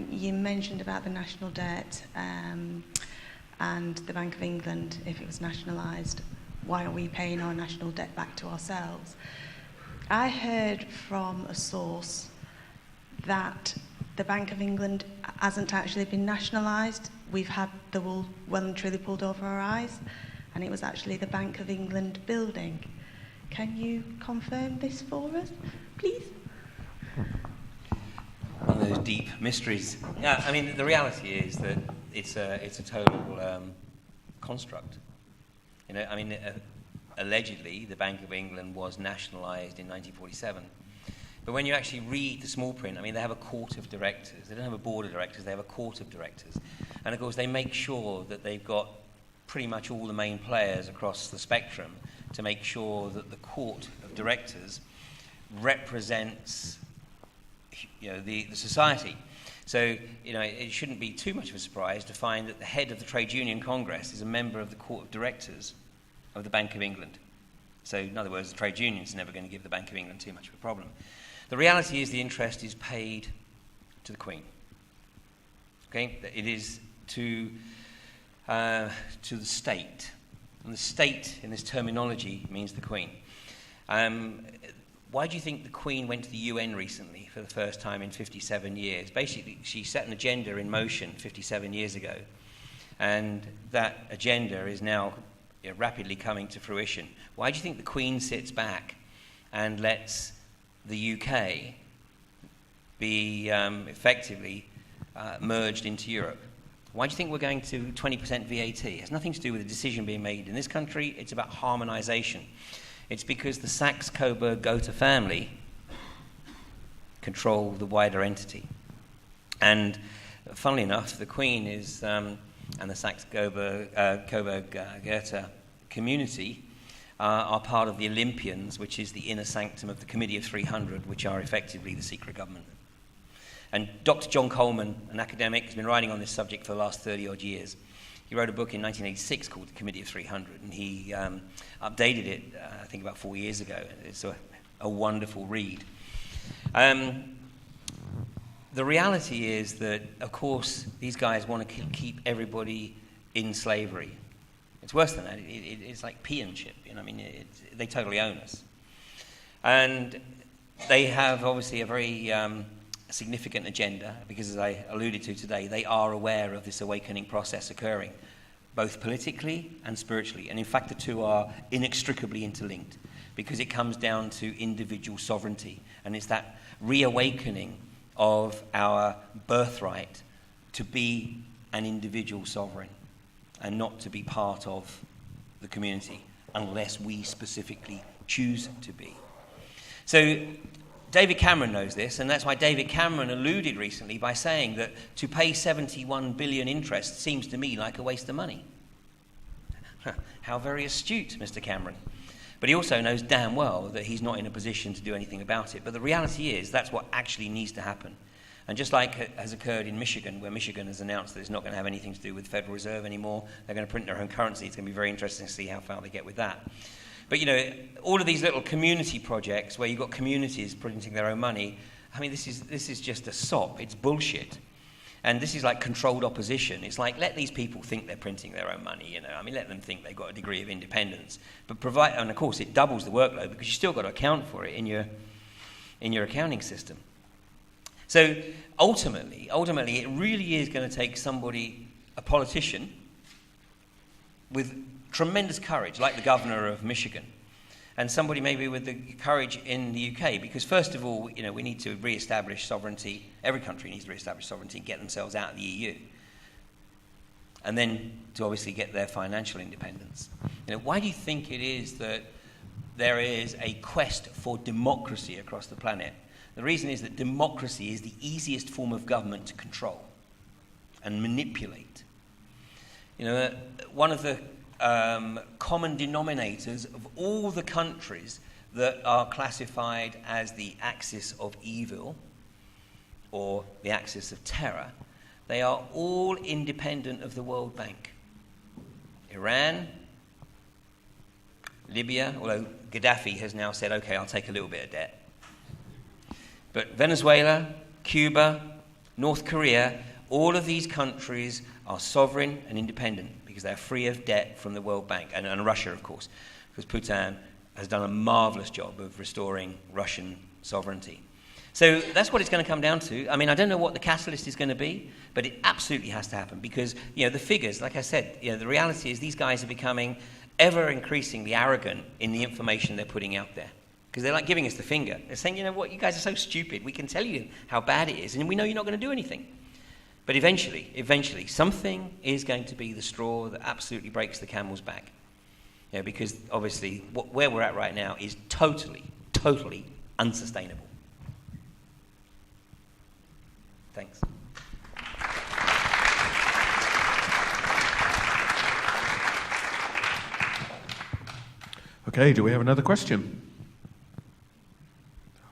you mentioned about the national debt and the Bank of England, if it was nationalised, why are we paying our national debt back to ourselves? I heard from a source that the Bank of England hasn't actually been nationalised. We've had the wool well and truly pulled over our eyes, and it was actually the Bank of England building. Can you confirm this for us, please? One of those deep mysteries. Yeah, I mean, the reality is that it's a total construct. You know, I mean, allegedly, the Bank of England was nationalised in 1947. But when you actually read the small print, I mean, they have a court of directors. They don't have a board of directors, they have a court of directors. And of course, they make sure that they've got pretty much all the main players across the spectrum to make sure that the court of directors represents, you know, the society. So, you know, it shouldn't be too much of a surprise to find that the head of the Trade Union Congress is a member of the court of directors of the Bank of England. So, in other words, the trade union's never going to give the Bank of England too much of a problem. The reality is the interest is paid to the Queen. Okay? It is to the state. And the state, in this terminology, means the Queen. Why do you think the Queen went to the UN recently for the first time in 57 years? Basically, she set an agenda in motion 57 years ago. And that agenda is now rapidly coming to fruition. Why do you think the Queen sits back and lets the UK be effectively merged into Europe? Why do you think we're going to 20% VAT? It has nothing to do with a decision being made in this country. It's about harmonisation. It's because the Saxe-Coburg-Gotha family control the wider entity. And funnily enough, the Queen is, and the Saxe-Coburg-Gotha community are part of the Olympians, which is the inner sanctum of the Committee of 300, which are effectively the secret government. And Dr. John Coleman, an academic, has been writing on this subject for the last 30-odd years. He wrote a book in 1986 called The Committee of 300, and he updated it, I think, about 4 years ago. It's a wonderful read. The reality is that, of course, these guys want to keep everybody in slavery. It's worse than that. It's like peonship. You know, I mean, they totally own us. And they have, obviously, a very significant agenda, because as I alluded to today, they are aware of this awakening process occurring, both politically and spiritually. And in fact, the two are inextricably interlinked, because it comes down to individual sovereignty. And it's that reawakening of our birthright to be an individual sovereign. and not to be part of the community unless we specifically choose to be. So David Cameron knows this, and that's why David Cameron alluded recently by saying that to pay 71 billion interest seems to me like a waste of money. How very astute, Mr. Cameron. But he also knows damn well that he's not in a position to do anything about it. But the reality is that's what actually needs to happen. And just like has occurred in Michigan, where Michigan has announced that it's not going to have anything to do with the Federal Reserve anymore, they're going to print their own currency. It's going to be very interesting to see how far they get with that. But, you know, all of these little community projects where you've got communities printing their own money, I mean, this is just a sop. It's bullshit. And this is like controlled opposition. It's like, let these people think they're printing their own money, you know. I mean, let them think they've got a degree of independence. But provide, and of course, it doubles the workload because you've still got to account for it in your accounting system. So ultimately, it really is going to take somebody, a politician, with tremendous courage, like the governor of Michigan, and somebody maybe with the courage in the UK, because first of all, you know, we need to re-establish sovereignty. Every country needs to re-establish sovereignty and get themselves out of the EU. And then to obviously get their financial independence. You know, why do you think it is that there is a quest for democracy across the planet? The reason is that democracy is the easiest form of government to control and manipulate. You know, one of the common denominators of all the countries that are classified as the axis of evil or the axis of terror, they are all independent of the World Bank. Iran, Libya, although Gaddafi has now said, okay, I'll take a little bit of debt. But Venezuela, Cuba, North Korea, all of these countries are sovereign and independent because they're free of debt from the World Bank, and Russia, of course, because Putin has done a marvelous job of restoring Russian sovereignty. So that's what it's going to come down to. I mean, I don't know what the catalyst is going to be, but it absolutely has to happen because, you know, the figures, like I said, you know, the reality is these guys are becoming ever increasingly arrogant in the information they're putting out there. Because they're like giving us the finger. They're saying, you know what, you guys are so stupid. We can tell you how bad it is, and we know you're not going to do anything. But eventually, something is going to be the straw that absolutely breaks the camel's back. You know, because obviously, where we're at right now is totally unsustainable. Thanks. Okay, do we have another question?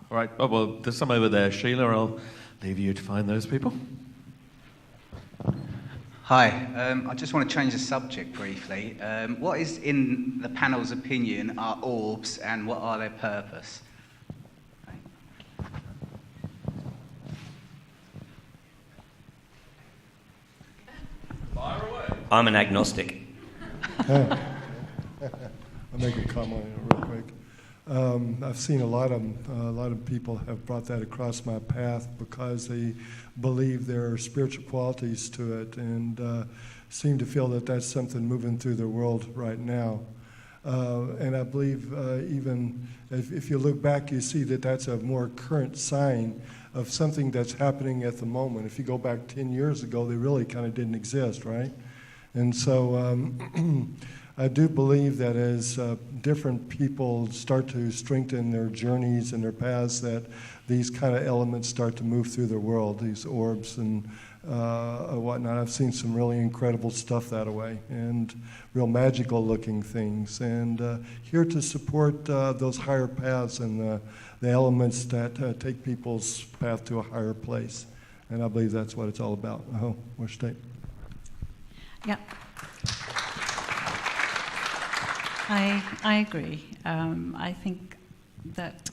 All right, oh, well, there's some over there. Sheila, I'll leave you to find those people. Hi, I just want to change the subject briefly. What is, in the panel's opinion, are orbs and what are their purpose? Fire away. I'm an agnostic. I'll make a comment real quick. I've seen a lot of people have brought that across my path because they believe there are spiritual qualities to it and seem to feel that that's something moving through the world right now. And I believe even if you look back, you see that that's a more current sign of something that's happening at the moment. If you go back 10 years ago, they really kind of didn't exist, right? And so I do believe that as different people start to strengthen their journeys and their paths, that these kind of elements start to move through the world, these orbs and whatnot. I've seen some really incredible stuff that way, and real magical looking things. And here to support those higher paths and the elements that take people's path to a higher place. And I believe that's what it's all about. More state. Yeah. I agree. I think that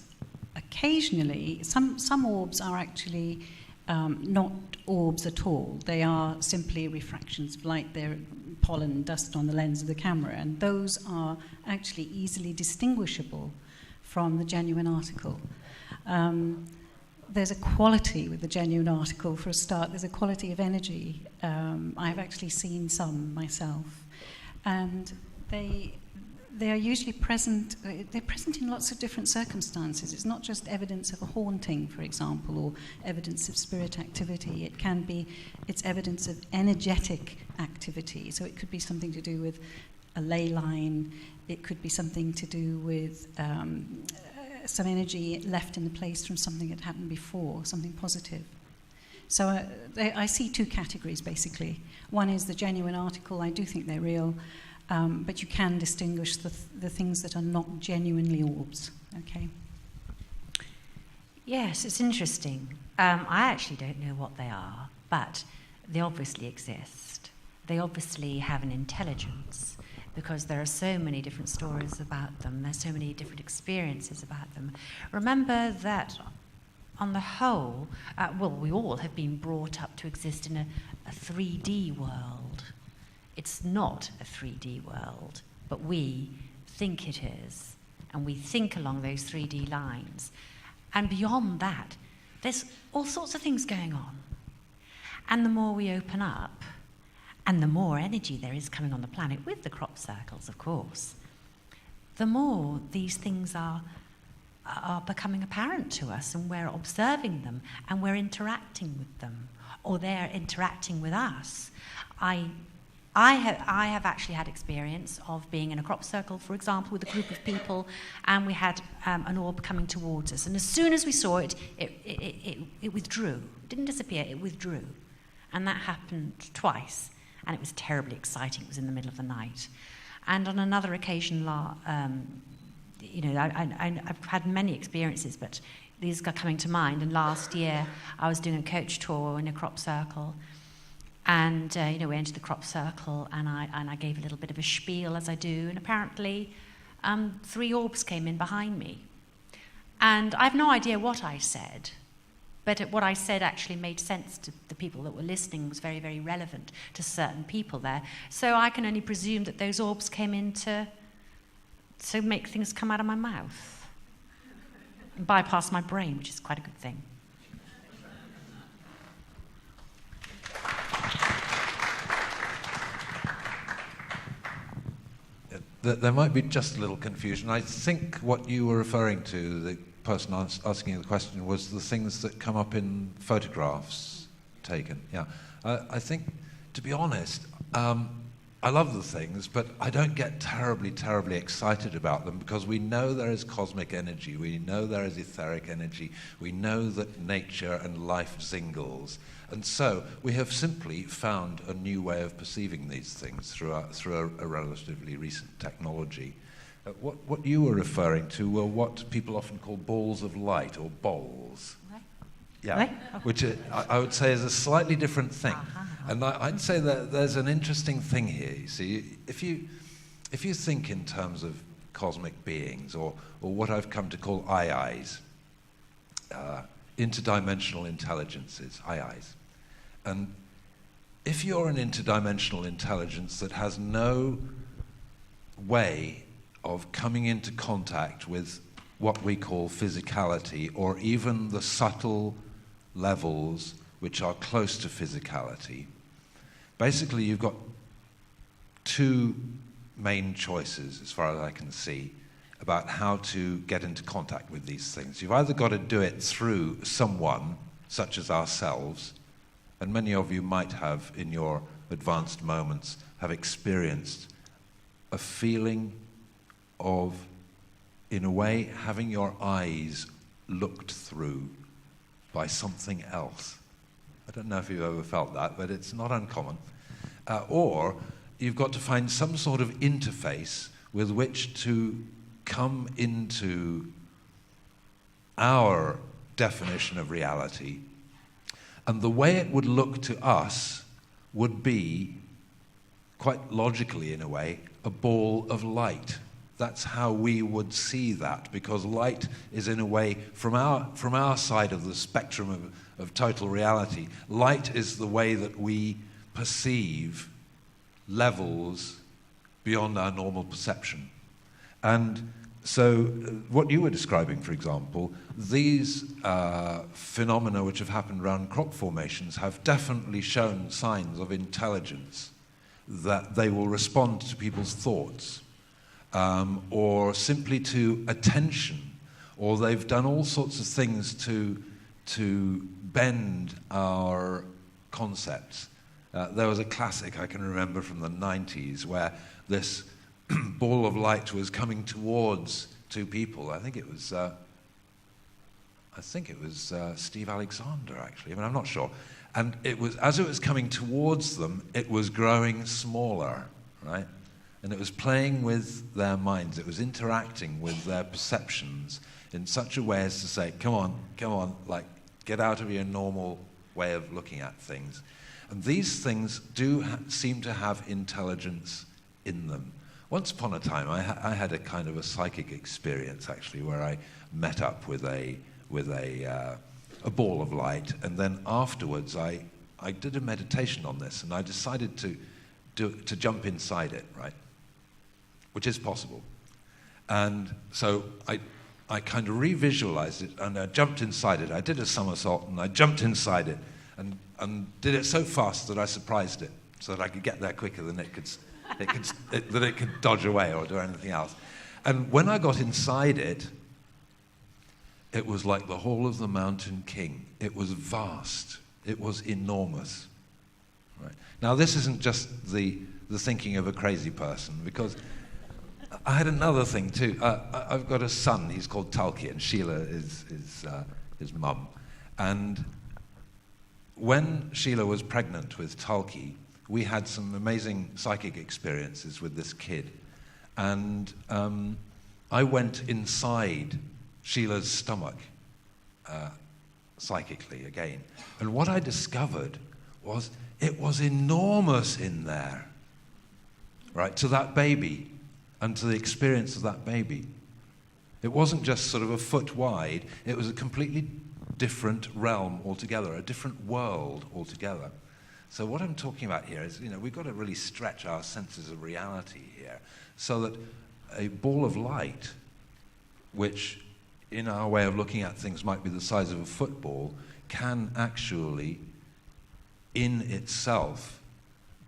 occasionally some orbs are actually not orbs at all. They are simply refractions of light. They're pollen dust on the lens of the camera, and those are actually easily distinguishable from the genuine article. There's a quality with the genuine article, for a start. There's a quality of energy. I've actually seen some myself, and they are usually present, they're present in lots of different circumstances. It's not just evidence of a haunting, for example, or evidence of spirit activity. It can be, it's evidence of energetic activity. So it could be something to do with a ley line, it could be something to do with some energy left in the place from something that happened before, something positive. So I see two categories, basically. One is the genuine article. I do think they're real, but you can distinguish the things that are not genuinely orbs, okay? Yes, it's interesting. I actually don't know what they are, but they obviously exist. They obviously have an intelligence, because there are so many different stories about them. There's so many different experiences about them. Remember that on the whole, we all have been brought up to exist in a 3D world. It's not a 3D world, but we think it is, and we think along those 3D lines. And beyond that, there's all sorts of things going on. And the more we open up, and the more energy there is coming on the planet, with the crop circles, of course, the more these things are becoming apparent to us, and we're observing them, and we're interacting with them, or they're interacting with us. I have actually had experience of being in a crop circle, for example, with a group of people, and we had an orb coming towards us. And as soon as we saw it, it withdrew. It didn't disappear, it withdrew. And that happened twice, and it was terribly exciting. It was in the middle of the night. And on another occasion, I've had many experiences, but these are coming to mind. And last year, I was doing a coach tour in a crop circle. And, we entered the crop circle, and I gave a little bit of a spiel, as I do. And apparently, 3 orbs came in behind me. And I have no idea what I said, but what I said actually made sense to the people that were listening, was very, very relevant to certain people there. So I can only presume that those orbs came in to make things come out of my mouth and bypass my brain, which is quite a good thing. There might be just a little confusion. I think what you were referring to, the person asking the question, was the things that come up in photographs taken. Yeah, I think, to be honest, I love the things, but I don't get terribly, terribly excited about them, because we know there is cosmic energy, we know there is etheric energy, we know that nature and life zingles. And so we have simply found a new way of perceiving these things through a relatively recent technology. What you were referring to were what people often call balls of light, or bowls. Right. Yeah, Right. which I would say is a slightly different thing. And I'd say that there's an interesting thing here. You see, if you think in terms of cosmic beings, or what I've come to call IIs, interdimensional intelligences, IIs, and if you're an interdimensional intelligence that has no way of coming into contact with what we call physicality, or even the subtle levels which are close to physicality, basically you've got 2 main choices, as far as I can see, about how to get into contact with these things. You've either got to do it through someone, such as ourselves, and many of you might have, in your advanced moments, have experienced a feeling of, in a way, having your eyes looked through by something else. I don't know if you've ever felt that, but it's not uncommon. Or you've got to find some sort of interface with which to come into our definition of reality. And the way it would look to us would be, quite logically in a way, a ball of light. That's how we would see that, because light is, in a way, from our side of the spectrum of total reality, light is the way that we perceive levels beyond our normal perception. And so what you were describing, for example, these phenomena which have happened around crop formations have definitely shown signs of intelligence, that they will respond to people's thoughts. or simply to attention, or they've done all sorts of things to bend our concepts. There was a classic I can remember from the 90s where this ball of light was coming towards two people. I think it was Steve Alexander, actually. I mean, I'm not sure. And it was, as it was coming towards them, it was growing smaller, right? And it was playing with their minds. It was interacting with their perceptions in such a way as to say, come on, like, get out of your normal way of looking at things. And these things do seem to have intelligence in them. Once upon a time, I had a kind of a psychic experience, actually, where I met up with a ball of light, and then afterwards I did a meditation on this, and I decided to jump inside it, right? Which is possible. And so I kind of re-visualized it, and I jumped inside it. I did a somersault, and I jumped inside it, and did it so fast that I surprised it, so that I could get there quicker than it could dodge away or do anything else. And when I got inside it, it was like the Hall of the Mountain King. It was vast. It was enormous. Right? Now, this isn't just the thinking of a crazy person, because I had another thing too. I've got a son. He's called Talki, and Sheila is his mum. And when Sheila was pregnant with Talki, we had some amazing psychic experiences with this kid. And I went inside Sheila's stomach, psychically again. And what I discovered was it was enormous in there, right, to that baby and to the experience of that baby. It wasn't just sort of a foot wide, it was a completely different realm altogether, a different world altogether. So what I'm talking about here is, we've got to really stretch our senses of reality here, so that a ball of light, which in our way of looking at things might be the size of a football, can actually, in itself,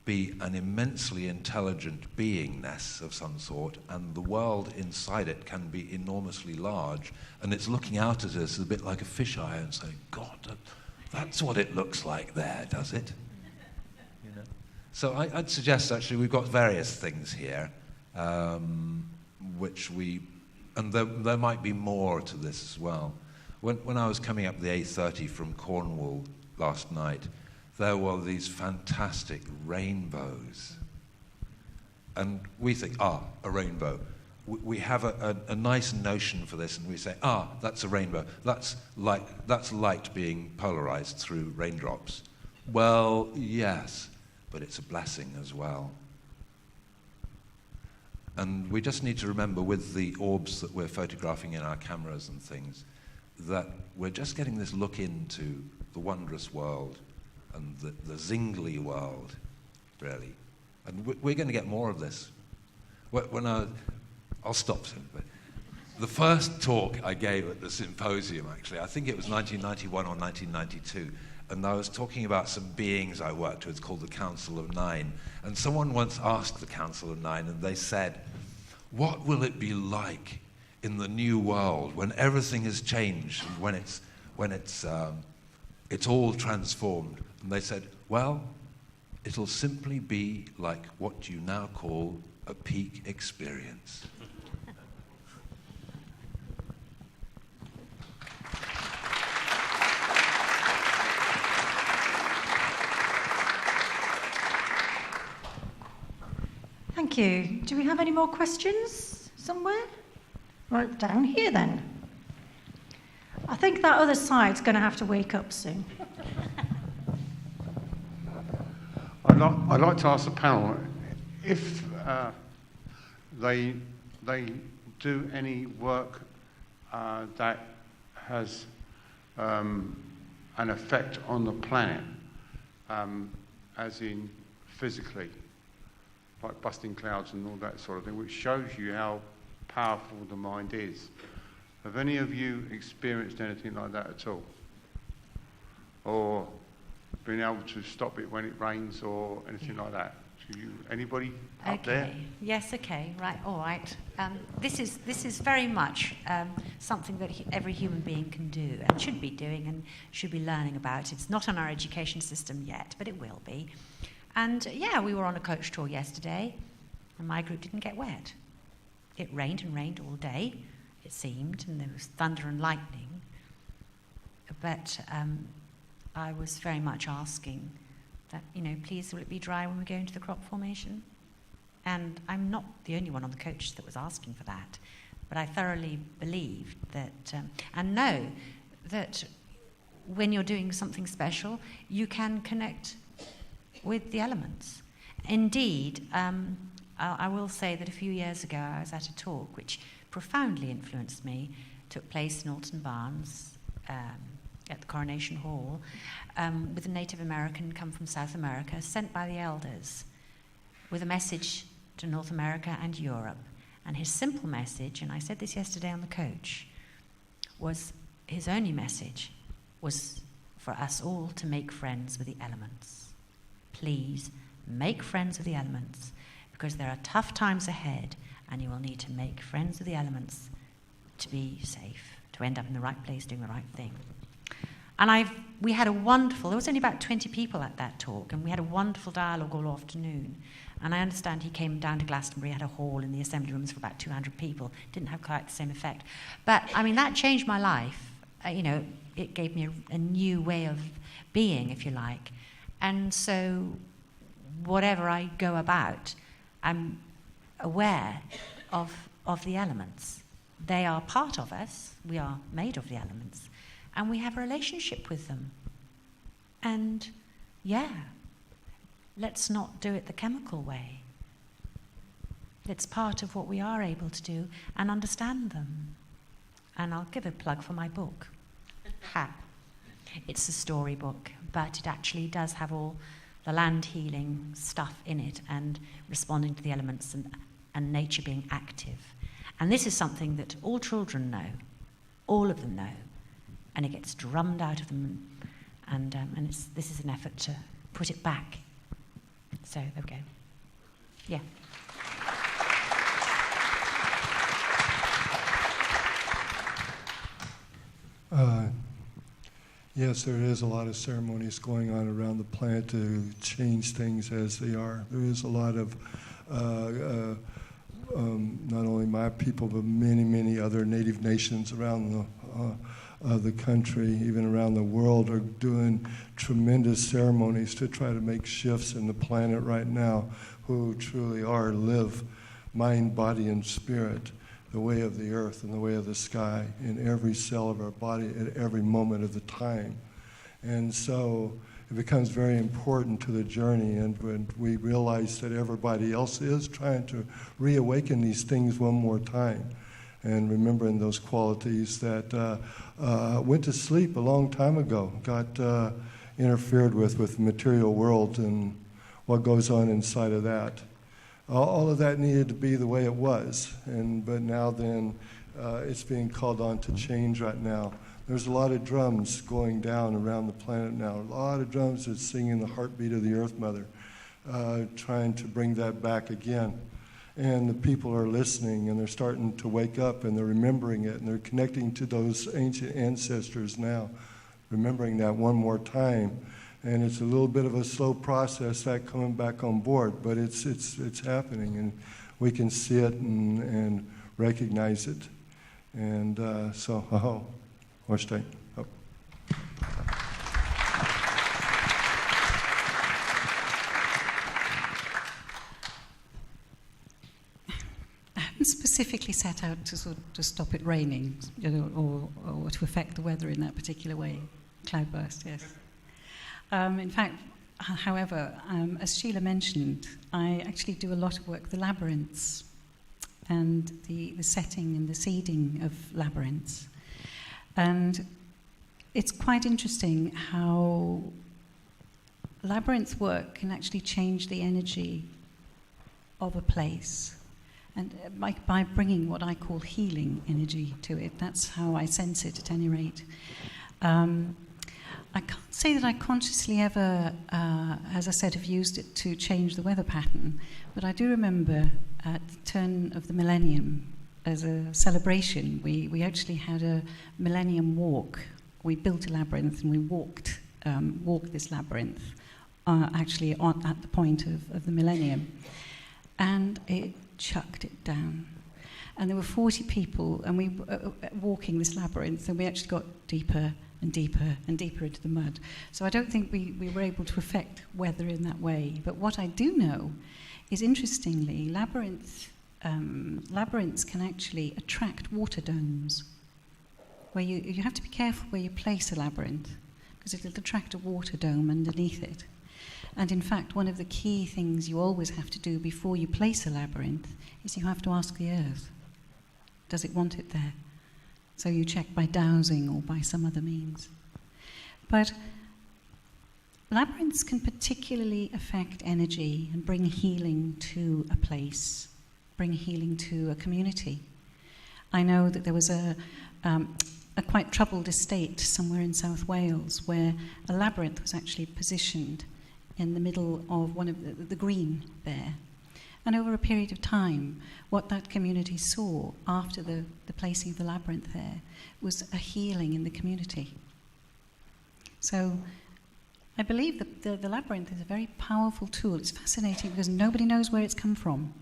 be an immensely intelligent beingness of some sort, and the world inside it can be enormously large, and it's looking out at us a bit like a fisheye and saying, God, that's what it looks like there, does it? So I'd suggest, actually, we've got various things here, which and there might be more to this as well. When I was coming up the A30 from Cornwall last night, there were these fantastic rainbows. And we think, a rainbow. We have a nice notion for this, and we say, that's a rainbow. That's light being polarized through raindrops. Well, yes, but it's a blessing as well. And we just need to remember, with the orbs that we're photographing in our cameras and things, that we're just getting this look into the wondrous world and the zingly world, really. And we're going to get more of this. I'll stop soon, but the first talk I gave at the Symposium, actually, I think it was 1991 or 1992, and I was talking about some beings I worked with called the Council of Nine. And someone once asked the Council of Nine, and they said, what will it be like in the new world when everything has changed and when it's all transformed? And they said, well, it'll simply be like what you now call a peak experience. Thank you. Do we have any more questions somewhere? Right down here then. I think that other side's going to have to wake up soon. I'd like to ask the panel if they do any work that has an effect on the planet, as in physically, like busting clouds and all that sort of thing, which shows you how powerful the mind is. Have any of you experienced anything like that at all? Or been able to stop it when it rains or anything like that? Anybody up there? Yes, okay, right, all right. This is very much something that every human being can do and should be doing and should be learning about. It's not on our education system yet, but it will be. And yeah, we were on a coach tour yesterday, and my group didn't get wet. It rained and rained all day, it seemed, and there was thunder and lightning. But I was very much asking that, please will it be dry when we go into the crop formation? And I'm not the only one on the coach that was asking for that, but I thoroughly believed that, and know that when you're doing something special, you can connect with the elements. Indeed, I will say that a few years ago I was at a talk which profoundly influenced me, took place in Alton Barnes, at the Coronation Hall, with a Native American come from South America, sent by the elders with a message to North America and Europe. And his simple message, and I said this yesterday on the coach, was his only message was for us all to make friends with the elements. Please make friends with the elements, because there are tough times ahead and you will need to make friends with the elements to be safe, to end up in the right place doing the right thing. And we had a wonderful, there was only about 20 people at that talk, and we had a wonderful dialogue all afternoon. And I understand he came down to Glastonbury, had a hall in the assembly rooms for about 200 people. Didn't have quite the same effect. But, that changed my life. It gave me a new way of being, if you like. And so whatever I go about, I'm aware of the elements. They are part of us. We are made of the elements. And we have a relationship with them. And, let's not do it the chemical way. It's part of what we are able to do and understand them. And I'll give a plug for my book. It's a storybook, but it actually does have all the land healing stuff in it and responding to the elements and nature being active. And this is something that all children know. All of them know. And it gets drummed out of them, and this is an effort to put it back. So, there we go. Yeah. Yes, there is a lot of ceremonies going on around the planet to change things as they are. There is a lot of, not only my people, but many, many other native nations around the country, even around the world, are doing tremendous ceremonies to try to make shifts in the planet right now, who truly live mind, body, and spirit, the way of the earth and the way of the sky, in every cell of our body at every moment of the time. And so it becomes very important to the journey, and when we realize that everybody else is trying to reawaken these things one more time, and remembering those qualities that went to sleep a long time ago, got interfered with the material world and what goes on inside of that. All of that needed to be the way it was, but now then it's being called on to change right now. There's a lot of drums going down around the planet now, a lot of drums that's singing the heartbeat of the Earth Mother, trying to bring that back again. And the people are listening, and they're starting to wake up, and they're remembering it, and they're connecting to those ancient ancestors now, remembering that one more time. And it's a little bit of a slow process, that coming back on board, but it's happening, and we can see it and recognize it. And Orstein. Oh. Specifically set out to stop it raining, or to affect the weather in that particular way. Cloudburst, yes. In fact, however, as Sheila mentioned, I actually do a lot of work with the labyrinths and the setting and the seeding of labyrinths. And it's quite interesting how labyrinth work can actually change the energy of a place. And by bringing what I call healing energy to it, that's how I sense it at any rate. I can't say that I consciously ever, as I said, have used it to change the weather pattern, but I do remember at the turn of the millennium, as a celebration, we actually had a millennium walk. We built a labyrinth and we walked this labyrinth actually at the point of the millennium. And it chucked it down. And there were 40 people, and we were walking this labyrinth, and we actually got deeper and deeper and deeper into the mud. So I don't think we were able to affect weather in that way. But what I do know is, interestingly, labyrinths can actually attract water domes, where you have to be careful where you place a labyrinth, because it'll attract a water dome underneath it. And in fact, one of the key things you always have to do before you place a labyrinth is you have to ask the earth, does it want it there? So you check by dowsing or by some other means. But labyrinths can particularly affect energy and bring healing to a place, bring healing to a community. I know that there was a quite troubled estate somewhere in South Wales where a labyrinth was actually positioned in the middle of one of the green there. And over a period of time, what that community saw after the placing of the labyrinth there was a healing in the community. So I believe that the labyrinth is a very powerful tool. It's fascinating because nobody knows where it's come from.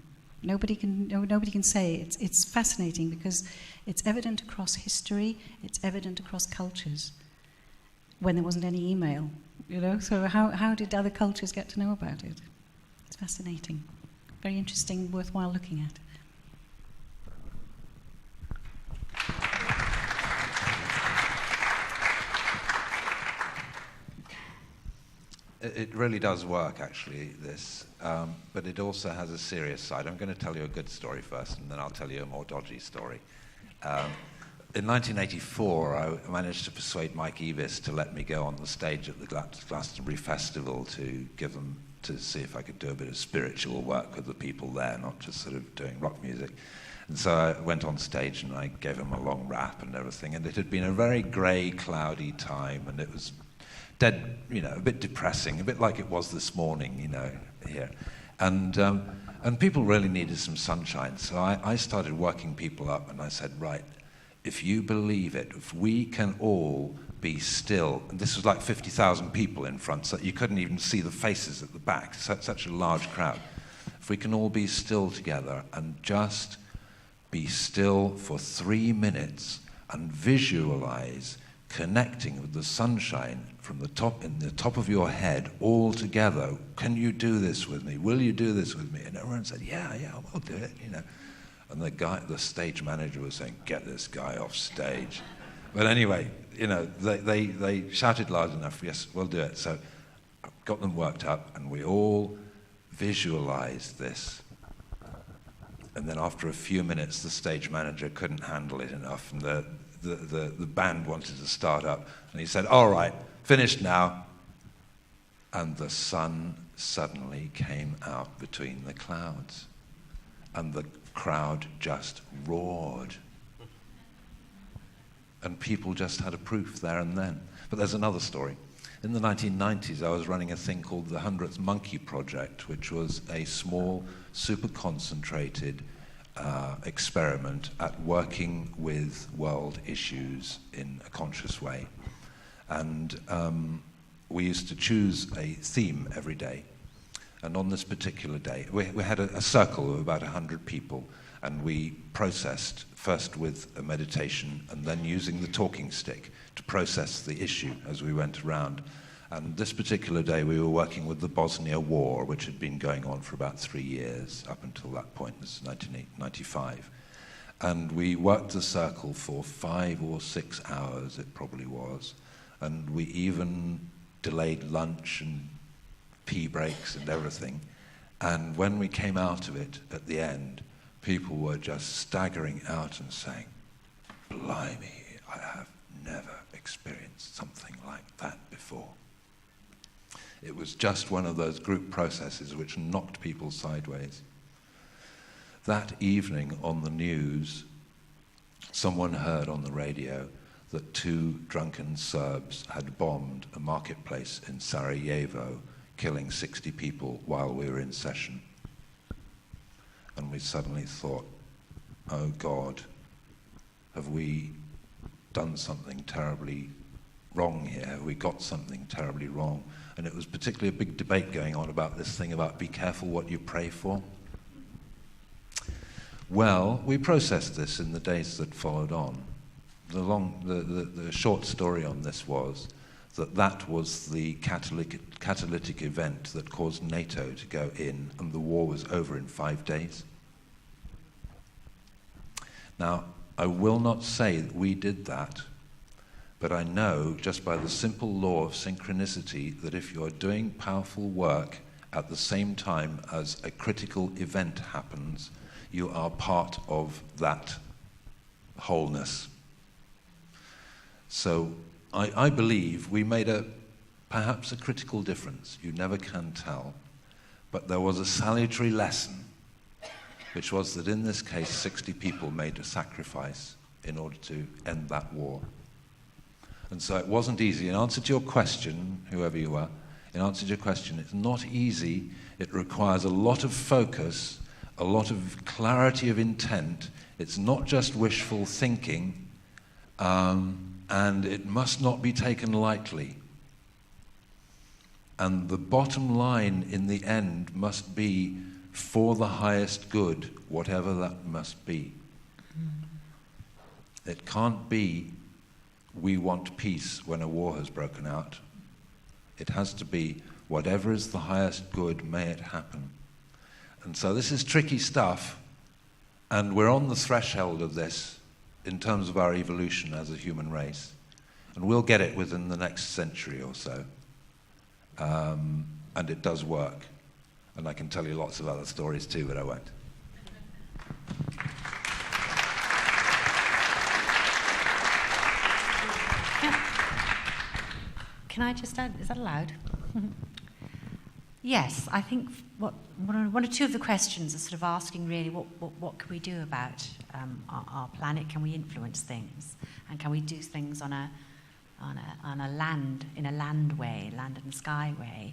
Nobody can say. It's fascinating because it's evident across history, it's evident across cultures. When there wasn't any email, so how did other cultures get to know about it? It's fascinating. Very interesting, worthwhile looking at. It really does work, actually, this, but it also has a serious side. I'm going to tell you a good story first, and then I'll tell you a more dodgy story. In 1984, I managed to persuade Mike Evis to let me go on the stage at the Glastonbury Festival to see if I could do a bit of spiritual work with the people there, not just sort of doing rock music. And so I went on stage and I gave him a long rap and everything, and it had been a very grey, cloudy time, and it was dead, a bit depressing, a bit like it was this morning, here. And people really needed some sunshine, so I started working people up, and I said, right, if you believe it, if we can all be still, and this was like 50,000 people in front, so you couldn't even see the faces at the back, such a large crowd. If we can all be still together and just be still for 3 minutes and visualize connecting with the sunshine from the top of your head all together. Can you do this with me? Will you do this with me? And everyone said, yeah, we'll do it, And the stage manager was saying, get this guy off stage. But anyway, they shouted loud enough, yes, we'll do it. So I got them worked up, and we all visualized this. And then after a few minutes, the stage manager couldn't handle it enough, and the band wanted to start up. And he said, all right, finished now. And the sun suddenly came out between the clouds. And the crowd just roared. And people just had a proof there and then. But there's another story. In the 1990s, I was running a thing called the 100th Monkey Project, which was a small, super concentrated experiment at working with world issues in a conscious way. And we used to choose a theme every day. And on this particular day, we had a circle of about 100 people, and we processed first with a meditation and then using the talking stick to process the issue as we went around. And this particular day we were working with the Bosnia War, which had been going on for about 3 years up until that point. This is 1995. And we worked the circle for 5 or 6 hours, it probably was. And we even delayed lunch and pee breaks and everything. And when we came out of it at the end, people were just staggering out and saying, blimey, I have never experienced something like that before. It was just one of those group processes which knocked people sideways. That evening on the news, someone heard on the radio that 2 drunken Serbs had bombed a marketplace in Sarajevo, killing 60 people while we were in session. And we suddenly thought, oh God, have we done something terribly wrong here? Have we got something terribly wrong? And it was particularly a big debate going on about this thing about be careful what you pray for. Well, we processed this in the days that followed on. The short story on this was that was the catalytic event that caused NATO to go in, and the war was over in 5 days. Now, I will not say that we did that, but I know just by the simple law of synchronicity that if you're doing powerful work at the same time as a critical event happens, you are part of that wholeness. So I believe we made perhaps a critical difference. You never can tell. But there was a salutary lesson, which was that in this case 60 people made a sacrifice in order to end that war. And so it wasn't easy. In answer to your question, whoever you are, in answer to your question, it's not easy. It requires a lot of focus, a lot of clarity of intent. It's not just wishful thinking, and it must not be taken lightly. And the bottom line in the end must be for the highest good, whatever that must be. It can't be we want peace when a war has broken out. It has to be whatever is the highest good, may it happen. And so this is tricky stuff, and we're on the threshold of this in terms of our evolution as a human race. And we'll get it within the next century or so. And it does work. And I can tell you lots of other stories too, but I won't. Can I just add, is that allowed? Yes, I think one or two of the questions are sort of asking really what can we do about our planet? Can we influence things? And can we do things in a land and sky way?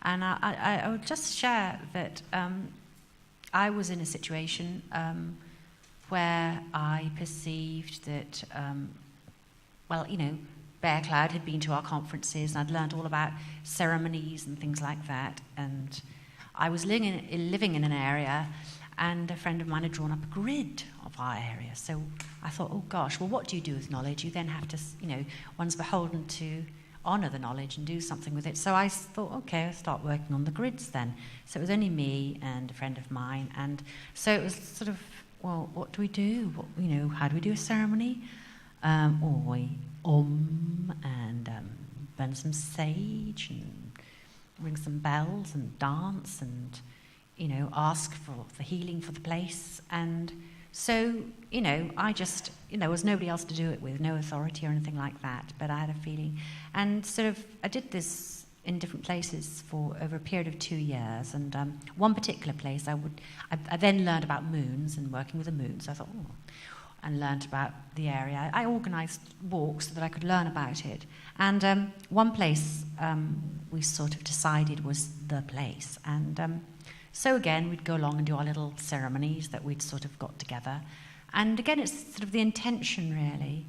And I would just share that I was in a situation where I perceived that, Bearcloud had been to our conferences, and I'd learned all about ceremonies and things like that. And I was living in an area, and a friend of mine had drawn up a grid of our area. So I thought, oh gosh, well, what do you do with knowledge? You then have to, one's beholden to honour the knowledge and do something with it. So I thought, okay, I'll start working on the grids then. So it was only me and a friend of mine. And so it was sort of, well, what do we do? How do we do a ceremony? We and burn some sage and ring some bells and dance and, ask for healing for the place. And so, I just, there was nobody else to do it with, no authority or anything like that, but I had a feeling. And sort of, I did this in different places for over a period of 2 years. And one particular place, I then learned about moons and working with the moons. I thought, and learned about the area. I organised walks so that I could learn about it. And one place we sort of decided was the place. And so again, we'd go along and do our little ceremonies that we'd sort of got together. And again, it's sort of the intention, really.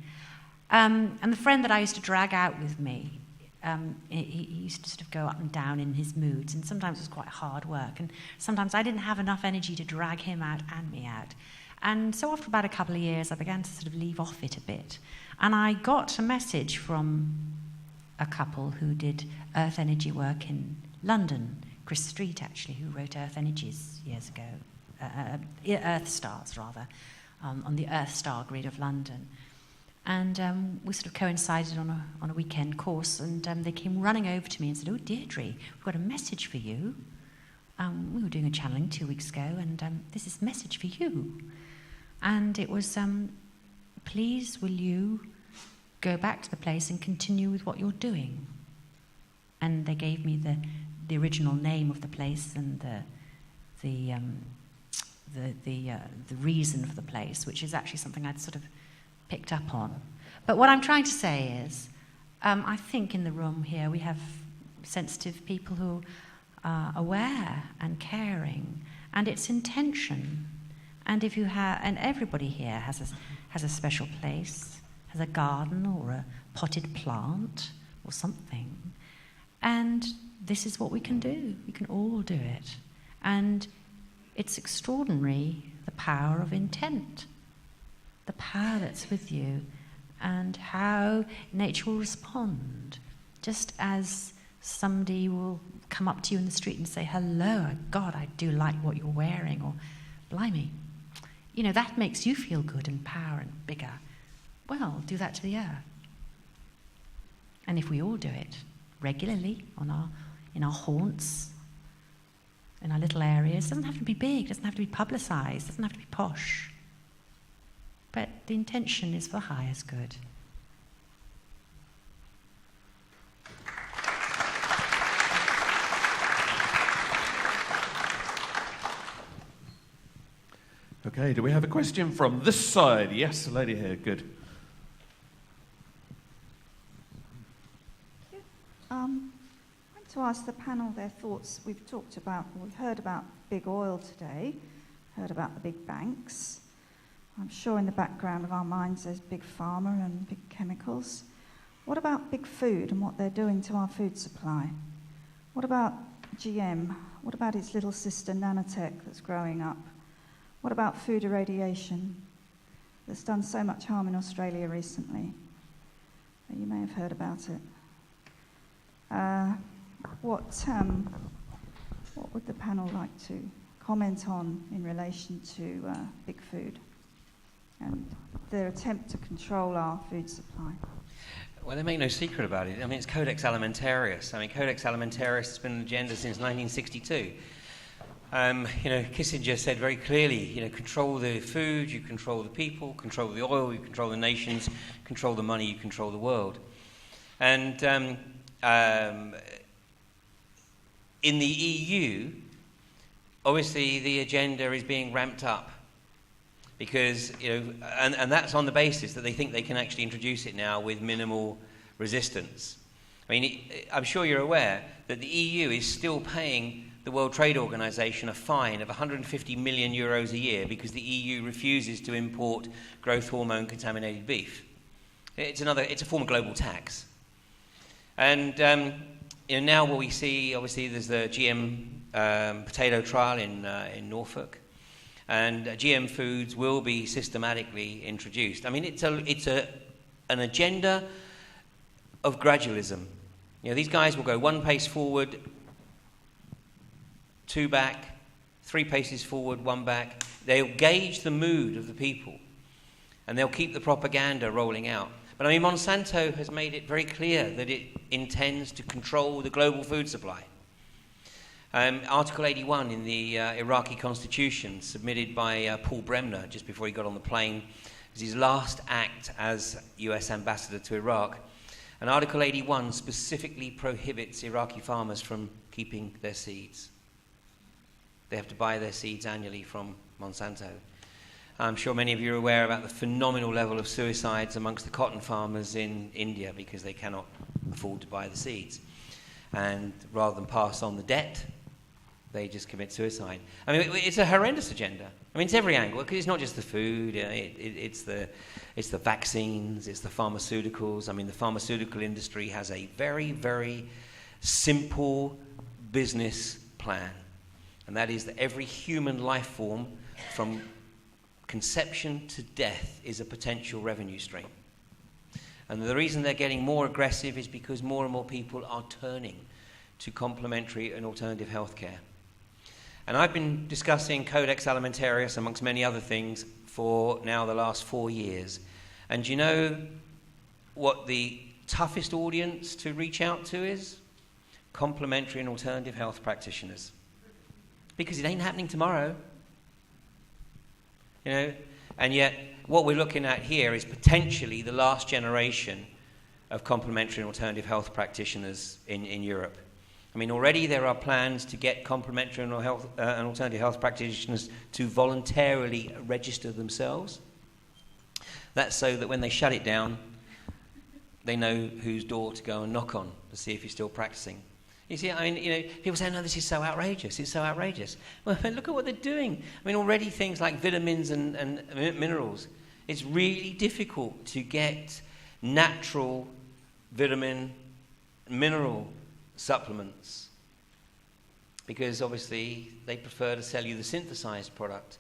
And the friend that I used to drag out with me, he used to sort of go up and down in his moods, and sometimes it was quite hard work. And sometimes I didn't have enough energy to drag him out and me out. And so after about a couple of years, I began to sort of leave off it a bit. And I got a message from a couple who did earth energy work in London, Chris Street, actually, who wrote Earth Energies years ago, Earth Stars, rather, on the Earth Star grid of London. And we sort of coincided on a weekend course, and they came running over to me and said, oh, Deirdre, we've got a message for you. We were doing a channeling 2 weeks ago, and this is a message for you. And it was, please, will you go back to the place and continue with what you're doing? And they gave me the original name of the place and the reason for the place, which is actually something I'd sort of picked up on. But what I'm trying to say is, I think in the room here we have sensitive people who are aware and caring, and it's intention. And if you have, and everybody here has a special place, has a garden or a potted plant or something, and this is what we can do. We can all do it, and it's extraordinary, the power of intent, the power that's with you, and how nature will respond. Just as somebody will come up to you in the street and say, hello, God, I do like what you're wearing, or blimey, that makes you feel good and power and bigger. Well, do that to the earth. And if we all do it regularly in our haunts, in our little areas, it doesn't have to be big, it doesn't have to be publicised, it doesn't have to be posh. But the intention is for highest good. Okay, do we have a question from this side? Yes, the lady here, good. I want to ask the panel their thoughts. We've heard about big oil today, heard about the big banks. I'm sure in the background of our minds there's big pharma and big chemicals. What about big food and what they're doing to our food supply? What about GM? What about its little sister nanotech that's growing up? What about food irradiation that's done so much harm in Australia recently? You may have heard about it. What would the panel like to comment on in relation to big food and their attempt to control our food supply? Well, they make no secret about it. I mean, it's Codex Alimentarius. Codex Alimentarius has been on the agenda since 1962. Kissinger said very clearly, control the food, you control the people, control the oil, you control the nations, control the money, you control the world. And in the EU, obviously the agenda is being ramped up because, and that's on the basis that they think they can actually introduce it now with minimal resistance. I'm sure you're aware that the EU is still paying the World Trade Organization a fine of 150 million euros a year because the EU refuses to import growth hormone contaminated beef. It's a form of global tax. And now what we see, obviously, there's the GM potato trial in Norfolk, and GM foods will be systematically introduced. It's an agenda of gradualism. These guys will go one pace forward, two back, 3 paces forward, 1 back. They'll gauge the mood of the people, and they'll keep the propaganda rolling out. But Monsanto has made it very clear that it intends to control the global food supply. Article 81 in the Iraqi constitution, submitted by Paul Bremner just before he got on the plane, is his last act as US ambassador to Iraq. And Article 81 specifically prohibits Iraqi farmers from keeping their seeds. They have to buy their seeds annually from Monsanto. I'm sure many of you are aware about the phenomenal level of suicides amongst the cotton farmers in India because they cannot afford to buy the seeds. And rather than pass on the debt, they just commit suicide. It's a horrendous agenda. It's every angle, because it's not just the food, it's the vaccines, it's the pharmaceuticals. The pharmaceutical industry has a very, very simple business plan. And that is that every human life form, from conception to death, is a potential revenue stream. And the reason they're getting more aggressive is because more and more people are turning to complementary and alternative healthcare. And I've been discussing Codex Alimentarius, amongst many other things, for now the last 4 years. And do you know what the toughest audience to reach out to is? Complementary and alternative health practitioners. Because it ain't happening tomorrow. And yet what we're looking at here is potentially the last generation of complementary and alternative health practitioners in Europe. Already there are plans to get complementary and alternative health practitioners to voluntarily register themselves. That's so that when they shut it down, they know whose door to go and knock on to see if you're still practicing. You see, I mean, people say, no, this is so outrageous, it's so outrageous. Well, look at what they're doing. I mean, already things like vitamins and minerals, it's really difficult to get natural vitamin, mineral supplements because obviously they prefer to sell you the synthesized product.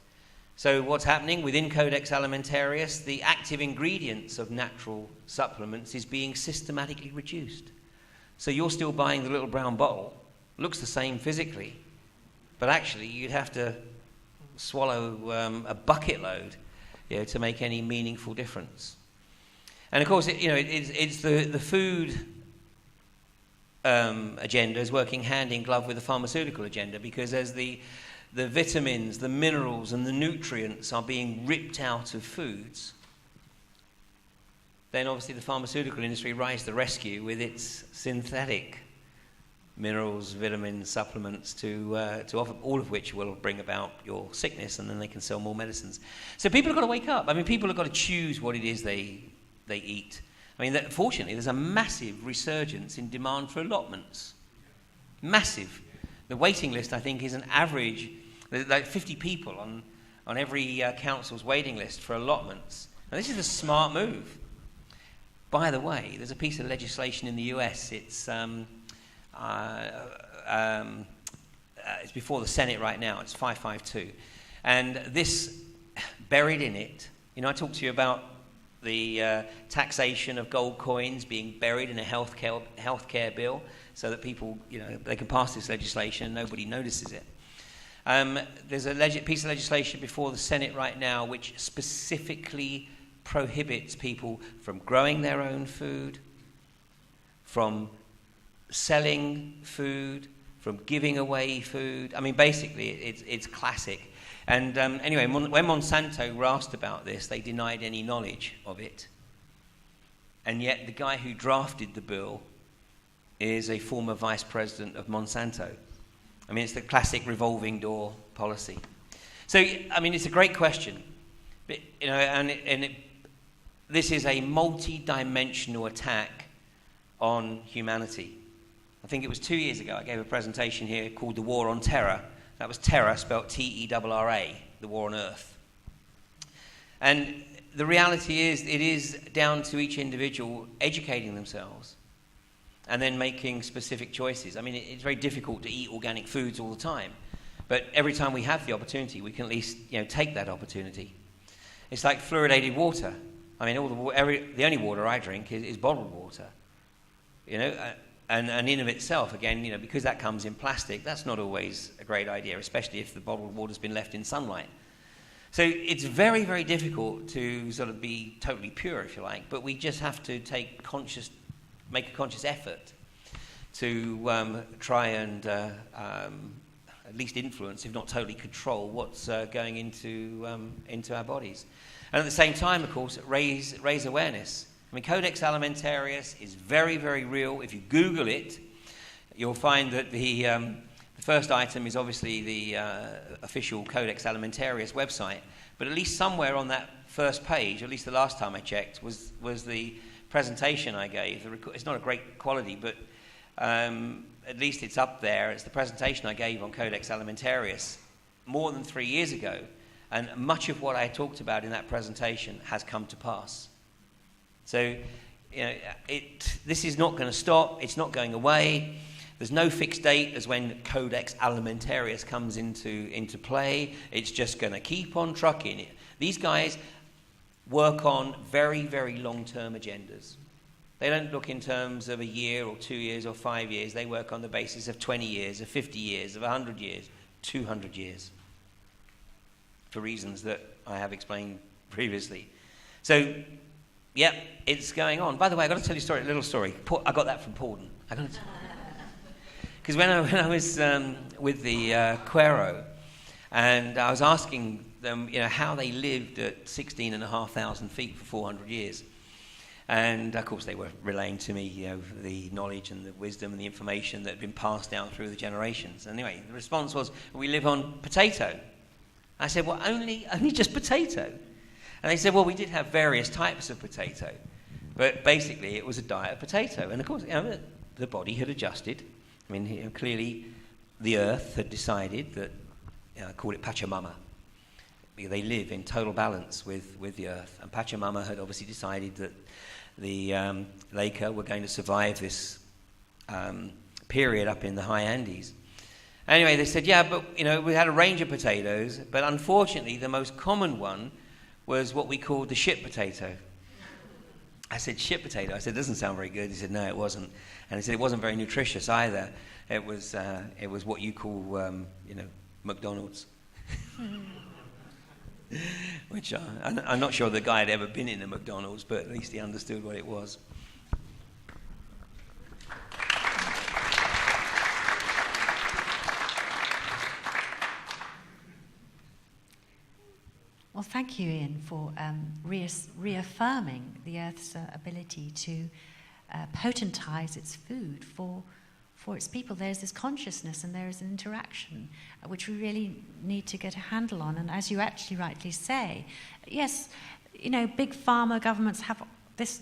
So what's happening within Codex Alimentarius, the active ingredients of natural supplements is being systematically reduced. So you're still buying the little brown bottle, looks the same physically, but actually you'd have to swallow a bucket load, to make any meaningful difference. And of course, it's the food agenda is working hand in glove with the pharmaceutical agenda, because as the vitamins, the minerals, and the nutrients are being ripped out of foods, then obviously the pharmaceutical industry rises to the rescue with its synthetic minerals, vitamins, supplements to offer, all of which will bring about your sickness, and then they can sell more medicines. So people have got to wake up. I mean, people have got to choose what it is they eat. I mean, fortunately, there's a massive resurgence in demand for allotments. Massive. The waiting list, I think, is an average, like 50 people on every council's waiting list for allotments. Now, this is a smart move. By the way, there's a piece of legislation in the US. It's before the Senate right now. It's 552. And this, buried in it, I talked to you about the taxation of gold coins being buried in a healthcare bill so that people, they can pass this legislation and nobody notices it. There's a piece of legislation before the Senate right now which specifically prohibits people from growing their own food, from selling food, from giving away food. I mean, basically, it's classic. And anyway, when Monsanto were asked about this, they denied any knowledge of it. And yet the guy who drafted the bill is a former vice president of Monsanto. I mean, it's the classic revolving door policy. So, I mean, it's a great question. But, this is a multi-dimensional attack on humanity. I think it was 2 years ago I gave a presentation here called The War on Terror. That was terror spelled T-E-R-R-A, the war on Earth. And the reality is, it is down to each individual educating themselves and then making specific choices. I mean, it's very difficult to eat organic foods all the time, but every time we have the opportunity, we can at least take that opportunity. It's like fluoridated water. I mean, the only water I drink is bottled water, and in of itself, again, because that comes in plastic, that's not always a great idea, especially if the bottled water's been left in sunlight. So it's very, very difficult to sort of be totally pure, if you like, but we just have to make a conscious effort to try and at least influence, if not totally control, what's going into our bodies. And at the same time, of course, raise awareness. I mean, Codex Alimentarius is very, very real. If you Google it, you'll find that the first item is obviously the official Codex Alimentarius website, but at least somewhere on that first page, at least the last time I checked, was the presentation I gave. It's not a great quality, but at least it's up there. It's the presentation I gave on Codex Alimentarius more than 3 years ago. And much of what I talked about in that presentation has come to pass. So, this is not going to stop. It's not going away. There's no fixed date as when Codex Alimentarius comes into play. It's just going to keep on trucking it. These guys work on very, very long-term agendas. They don't look in terms of a year or 2 years or 5 years. They work on the basis of 20 years, of 50 years, of 100 years, 200 years. For reasons that I have explained previously. So, yeah, it's going on. By the way, I've got to tell you a little story. I got that from Palden. Because when I was with the Quero, and I was asking them, how they lived at 16,500 feet for 400 years. And, of course, they were relaying to me, the knowledge and the wisdom and the information that had been passed down through the generations. Anyway, the response was, we live on potato. I said, well, only just potato. And they said, well, we did have various types of potato. But basically, it was a diet of potato. And of course, the body had adjusted. I mean, clearly, the earth had decided that, I call it Pachamama. They live in total balance with the earth. And Pachamama had obviously decided that the Laika were going to survive this period up in the high Andes. Anyway, they said, yeah, but, we had a range of potatoes, but unfortunately, the most common one was what we called the shit potato. I said, shit potato? I said, it doesn't sound very good. He said, no, it wasn't. And he said, it wasn't very nutritious either. It was what you call, McDonald's. Which I'm not sure the guy had ever been in a McDonald's, but at least he understood what it was. Well, thank you, Ian, for reaffirming the Earth's ability to potentize its food for its people. There's this consciousness and there is an interaction which we really need to get a handle on. And as you actually rightly say, yes, big pharma governments have this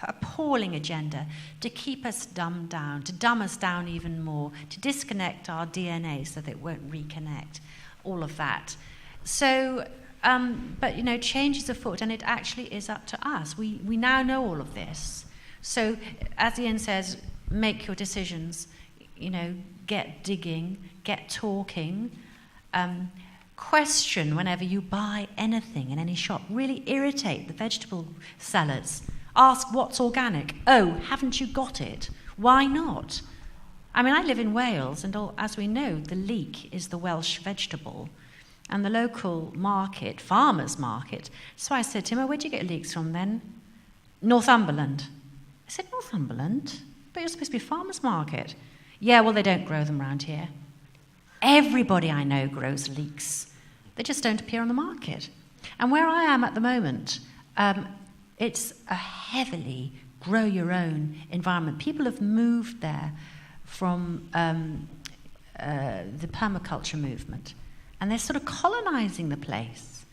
appalling agenda to keep us dumbed down, to dumb us down even more, to disconnect our DNA so that it won't reconnect, all of that. So, but change is afoot, and it actually is up to us. We now know all of this. So, as Ian says, make your decisions. Get digging, get talking. Question whenever you buy anything in any shop. Really irritate the vegetable sellers. Ask what's organic. Oh, haven't you got it? Why not? I mean, I live in Wales, and as we know, the leek is the Welsh vegetable. And the local market, farmer's market. So I said to him, where'd you get leeks from then? Northumberland. I said, Northumberland? But you're supposed to be a farmer's market. Yeah, well, they don't grow them around here. Everybody I know grows leeks. They just don't appear on the market. And where I am at the moment, it's a heavily grow-your-own environment. People have moved there from the permaculture movement. And they're sort of colonizing the place.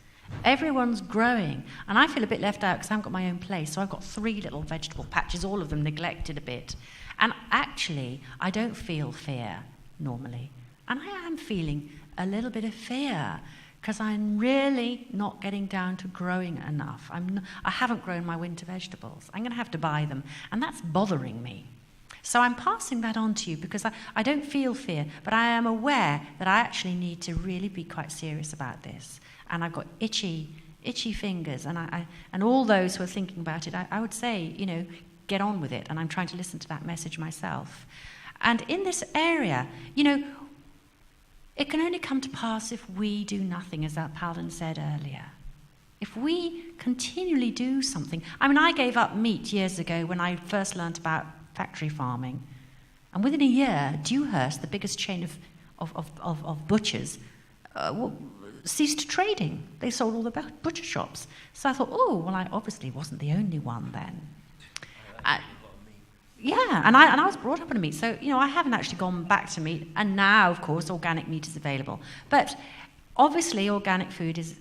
Everyone's growing. And I feel a bit left out because I haven't got my own place. So I've got 3 little vegetable patches, all of them neglected a bit. And actually, I don't feel fear normally. And I am feeling a little bit of fear because I'm really not getting down to growing enough. I haven't grown my winter vegetables. I'm going to have to buy them. And that's bothering me. So I'm passing that on to you because I don't feel fear, but I am aware that I actually need to really be quite serious about this. And I've got itchy fingers, and all those who are thinking about it, I would say, get on with it. And I'm trying to listen to that message myself. And in this area, it can only come to pass if we do nothing, as Palden said earlier. If we continually do something. I mean, I gave up meat years ago when I first learned about factory farming. And within a year, Dewhurst, the biggest chain of butchers, ceased trading. They sold all the butcher shops. So I thought, I obviously wasn't the only one then. Yeah, and I was brought up on meat. So, I haven't actually gone back to meat. And now, of course, organic meat is available. But obviously, organic food is,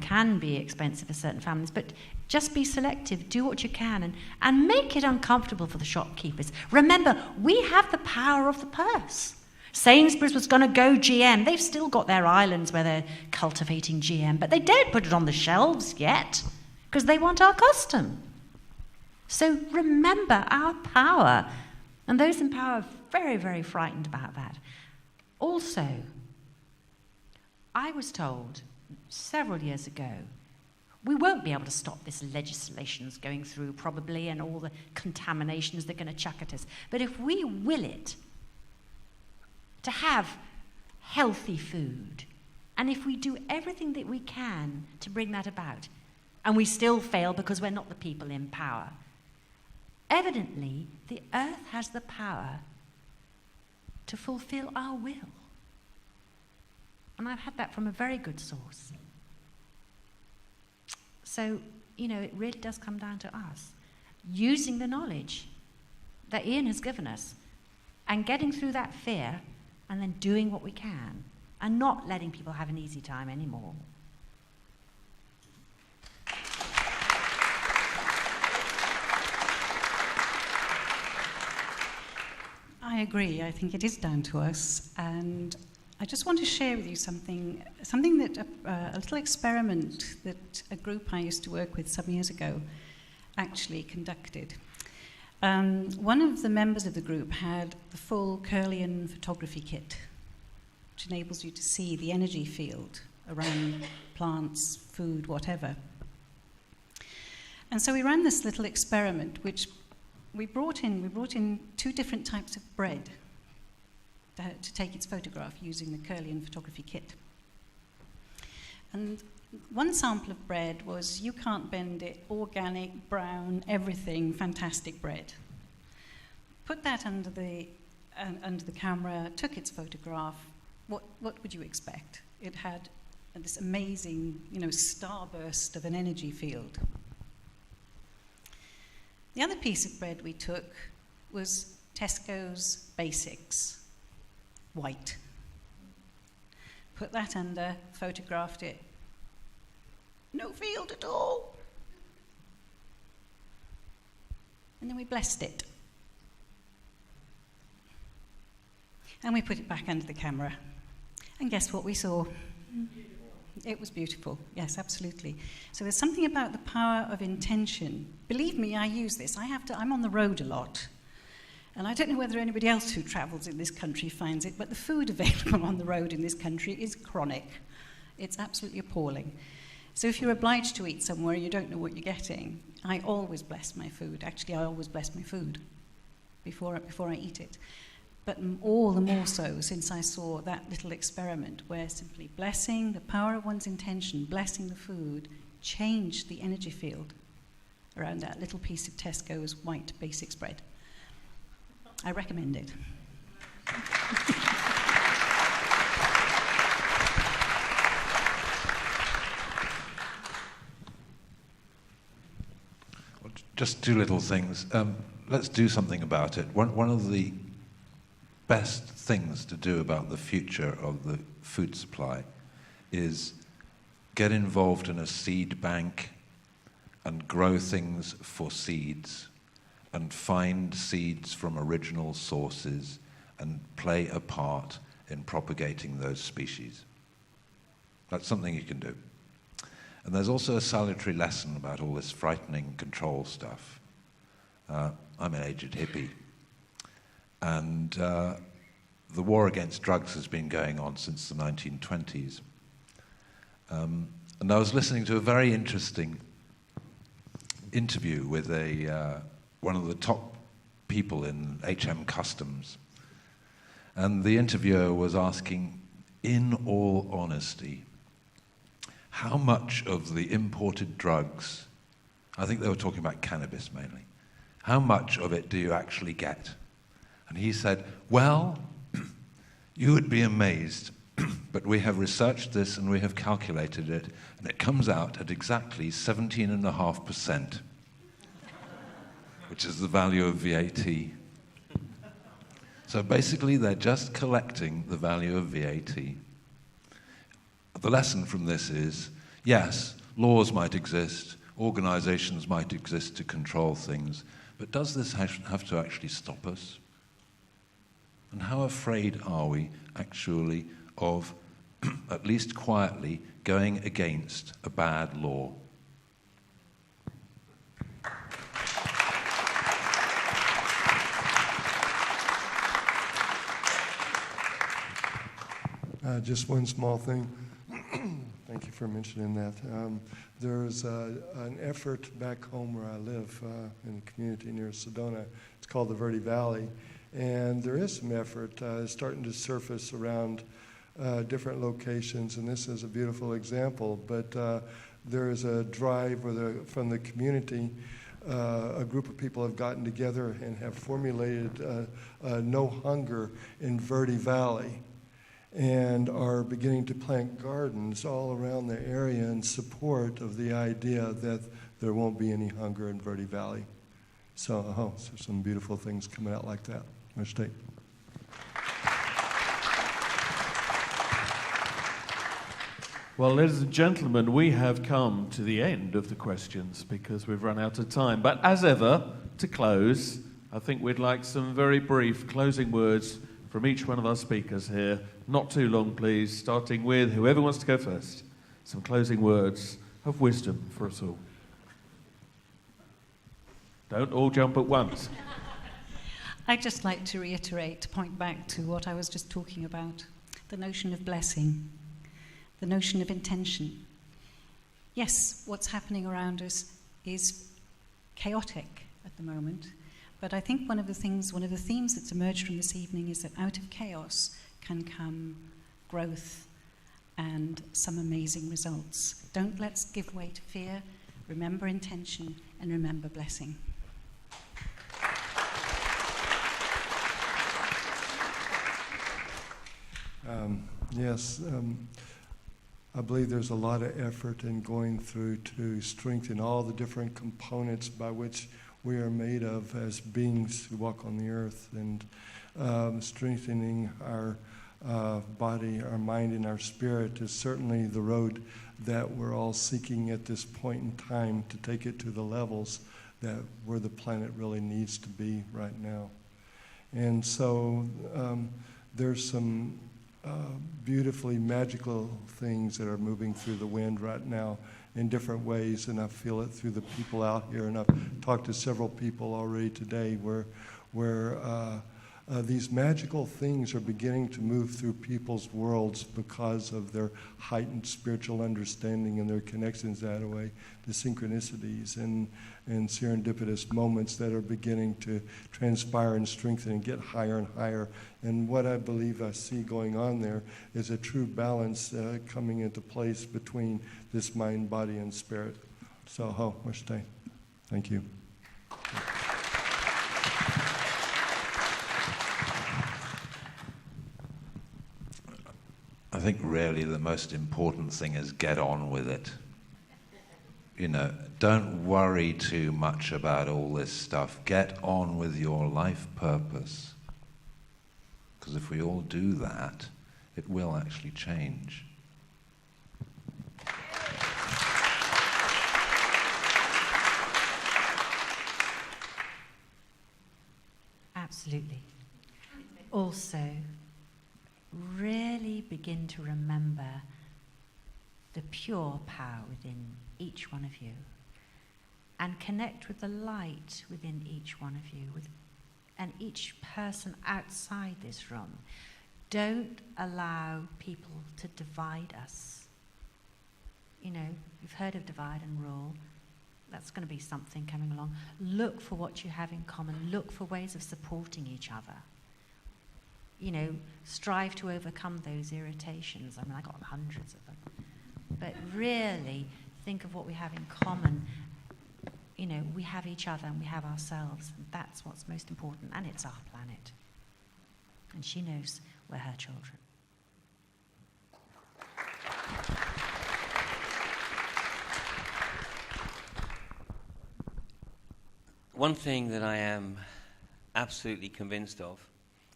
can be expensive for certain families. But just be selective, do what you can, and make it uncomfortable for the shopkeepers. Remember, we have the power of the purse. Sainsbury's was going to go GM. They've still got their islands where they're cultivating GM, but they don't put it on the shelves yet because they want our custom. So remember our power. And those in power are very, very frightened about that. Also, I was told several years ago, we won't be able to stop this legislation's going through probably and all the contaminations they're going to chuck at us. But if we will it to have healthy food, and if we do everything that we can to bring that about, and we still fail because we're not the people in power, evidently the earth has the power to fulfill our will. And I've had that from a very good source. So, it really does come down to us using the knowledge that Ian has given us and getting through that fear and then doing what we can and not letting people have an easy time anymore. I agree. I think it is down to us. And I just want to share with you something that a little experiment that a group I used to work with some years ago actually conducted. One of the members of the group had the full Kirlian photography kit, which enables you to see the energy field around plants, food, whatever. And so we ran this little experiment, which we brought in 2 different types of bread to take its photograph using the Kirlian photography kit. And one sample of bread was You Can't Bend It, organic, brown, everything, fantastic bread. Put that under the camera, took its photograph. What would you expect? It had this amazing, starburst of an energy field. The other piece of bread we took was Tesco's Basics, white. Put that under, photographed it. No field at all. And then we blessed it. And we put it back under the camera. And guess what we saw? It was beautiful. Yes, absolutely. So there's something about the power of intention. Believe me, I use this. I'm on the road a lot. And I don't know whether anybody else who travels in this country finds it, but the food available on the road in this country is chronic. It's absolutely appalling. So if you're obliged to eat somewhere you don't know what you're getting, I always bless my food. Actually, I always bless my food before I eat it. But all the more so since I saw that little experiment where simply blessing, the power of one's intention, blessing the food, changed the energy field around that little piece of Tesco's white Basics bread. I recommend it. Just 2 little things. Let's do something about it. One of the best things to do about the future of the food supply is get involved in a seed bank and grow things for seeds and find seeds from original sources and play a part in propagating those species. That's something you can do. And there's also a salutary lesson about all this frightening control stuff. I'm an aged hippie. And the war against drugs has been going on since the 1920s. And I was listening to a very interesting interview with one of the top people in HM Customs. And the interviewer was asking, in all honesty, how much of the imported drugs, I think they were talking about cannabis mainly, how much of it do you actually get? And he said, well, you would be amazed, but we have researched this and we have calculated it, and it comes out at exactly 17.5%, which is the value of VAT. So basically, they're just collecting the value of VAT. The lesson from this is, yes, laws might exist, organizations might exist to control things, but does this have to actually stop us? And how afraid are we, actually, of, at least quietly, going against a bad law? Just one small thing. Thank you for mentioning that. There's an effort back home where I live in a community near Sedona. It's called the Verde Valley. And there is some effort starting to surface around different locations, and this is a beautiful example. But there is a drive from the community. A group of people have gotten together and have formulated no hunger in Verde Valley, and are beginning to plant gardens all around the area in support of the idea that there won't be any hunger in Verde Valley. So, so some beautiful things coming out like that. Mistake. Well, ladies and gentlemen, we have come to the end of the questions because we've run out of time. But as ever, to close, I think we'd like some very brief closing words from each one of our speakers here. Not too long, please, starting with whoever wants to go first. Some closing words of wisdom for us all. Don't all jump at once. I'd just like to reiterate, to point back to what I was just talking about, the notion of blessing, the notion of intention. Yes, what's happening around us is chaotic at the moment, but I think one of the themes that's emerged from this evening is that out of chaos can come growth and some amazing results. Let's give way to fear, remember intention, and remember blessing. Yes, I believe there's a lot of effort in going through to strengthen all the different components by which we are made of as beings who walk on the earth, and strengthening our body, our mind, and our spirit is certainly the road that we're all seeking at this point in time to take it to the levels that where the planet really needs to be right now. And so there's some beautifully magical things that are moving through the wind right now in different ways, and I feel it through the people out here, and I've talked to several people already today where these magical things are beginning to move through people's worlds because of their heightened spiritual understanding and their connections that way, the synchronicities and serendipitous moments that are beginning to transpire and strengthen and get higher and higher. And what I believe I see going on there is a true balance coming into place between this mind, body, and spirit. So, thank you. I think really the most important thing is get on with it. You know, don't worry too much about all this stuff. Get on with your life purpose. Because if we all do that, it will actually change. Absolutely. Also, really begin to remember the pure power within each one of you and connect with the light within each one of you and each person outside this room. Don't allow people to divide us. You know, you've heard of divide and rule. That's going to be something coming along. Look for what you have in common. Look for ways of supporting each other. You know, strive to overcome those irritations. I mean, I got hundreds of them. But really, think of what we have in common. You know, we have each other and we have ourselves. And that's what's most important. And it's our planet. And she knows we're her children. One thing that I am absolutely convinced of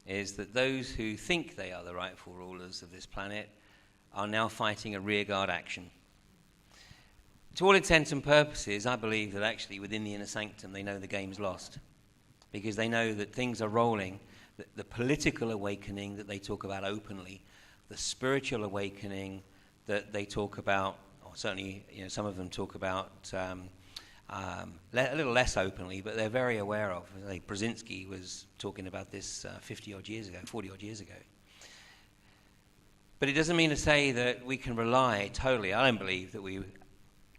is that those who think they are the rightful rulers of this planet are now fighting a rearguard action. To all intents and purposes, I believe that actually within the inner sanctum they know the game's lost, because they know that things are rolling, the political awakening that they talk about openly, the spiritual awakening that they talk about, or certainly some of them talk about a little less openly, but they're very aware of. Like Brzezinski was talking about this 40 odd years ago. But it doesn't mean to say that we can rely totally, I don't believe that we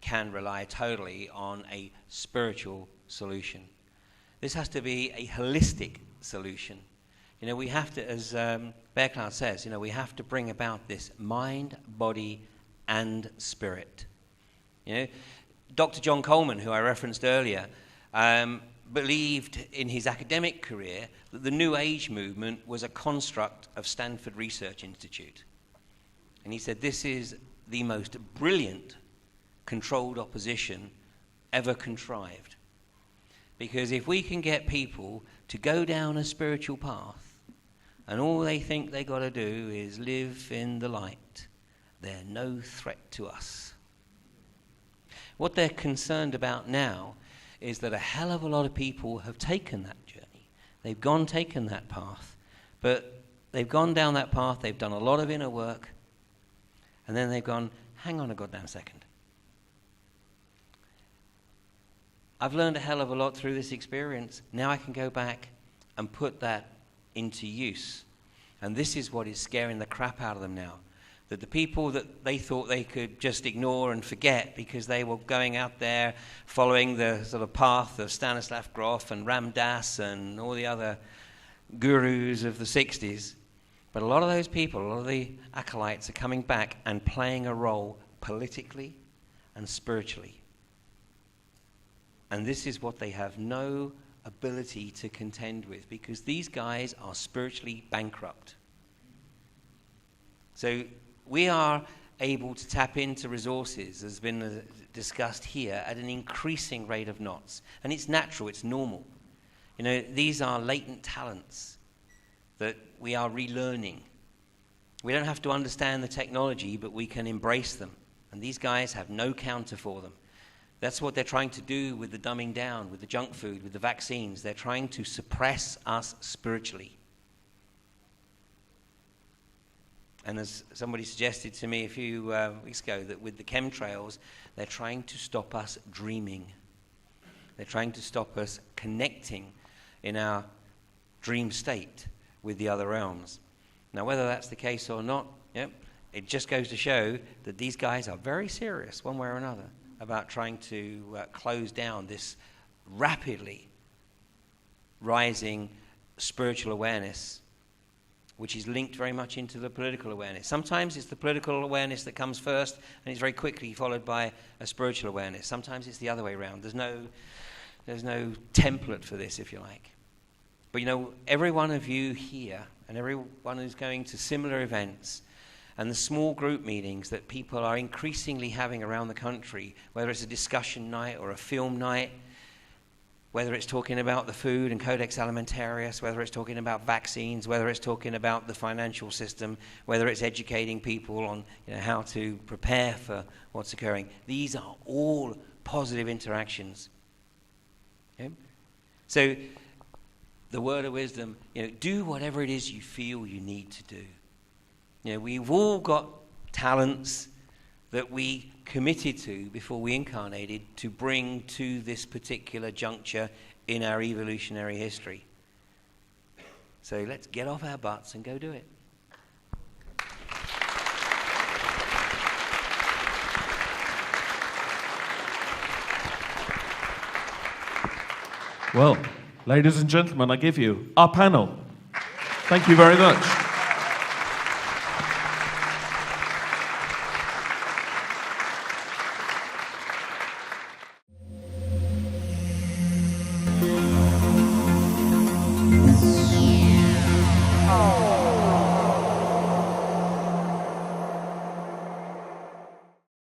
can rely totally on a spiritual solution. This has to be a holistic solution. You know, we have to, as Bearcloud says, we have to bring about this mind, body, and spirit. Dr. John Coleman, who I referenced earlier, believed in his academic career that the New Age movement was a construct of Stanford Research Institute. And he said this is the most brilliant controlled opposition ever contrived. Because if we can get people to go down a spiritual path and all they think they got to do is live in the light, they're no threat to us. What they're concerned about now is that a hell of a lot of people have taken that journey They've taken that path. But they've gone down that path, they've done a lot of inner work, and then they've gone, hang on a goddamn second. I've learned a hell of a lot through this experience. Now I can go back and put that into use. And this is what is scaring the crap out of them now. That the people that they thought they could just ignore and forget because they were going out there following the sort of path of Stanislav Grof and Ram Dass and all the other gurus of the 60s. But a lot of those people, a lot of the acolytes are coming back and playing a role politically and spiritually. And this is what they have no ability to contend with, because these guys are spiritually bankrupt. So we are able to tap into resources, as has been discussed here, at an increasing rate of knots. And it's natural, it's normal. You know, these are latent talents that we are relearning. We don't have to understand the technology, but we can embrace them. And these guys have no counter for them. That's what they're trying to do with the dumbing down, with the junk food, with the vaccines. They're trying to suppress us spiritually. And as somebody suggested to me a few weeks ago, that with the chemtrails, they're trying to stop us dreaming. They're trying to stop us connecting in our dream state with the other realms. Now, whether that's the case or not, it just goes to show that these guys are very serious, one way or another, about trying to close down this rapidly rising spiritual awareness, which is linked very much into the political awareness. Sometimes it's the political awareness that comes first, and it's very quickly followed by a spiritual awareness. Sometimes it's the other way around. There's no template for this, if you like. But you know, every one of you here, and everyone who's going to similar events, and the small group meetings that people are increasingly having around the country, whether it's a discussion night or a film night, whether it's talking about the food and Codex Alimentarius, whether it's talking about vaccines, whether it's talking about the financial system, whether it's educating people on how to prepare for what's occurring. These are all positive interactions. Okay? So the word of wisdom, do whatever it is you feel you need to do. We've all got talents that we committed to before we incarnated to bring to this particular juncture in our evolutionary history. So let's get off our butts and go do it. Well, ladies and gentlemen, I give you our panel. Thank you very much.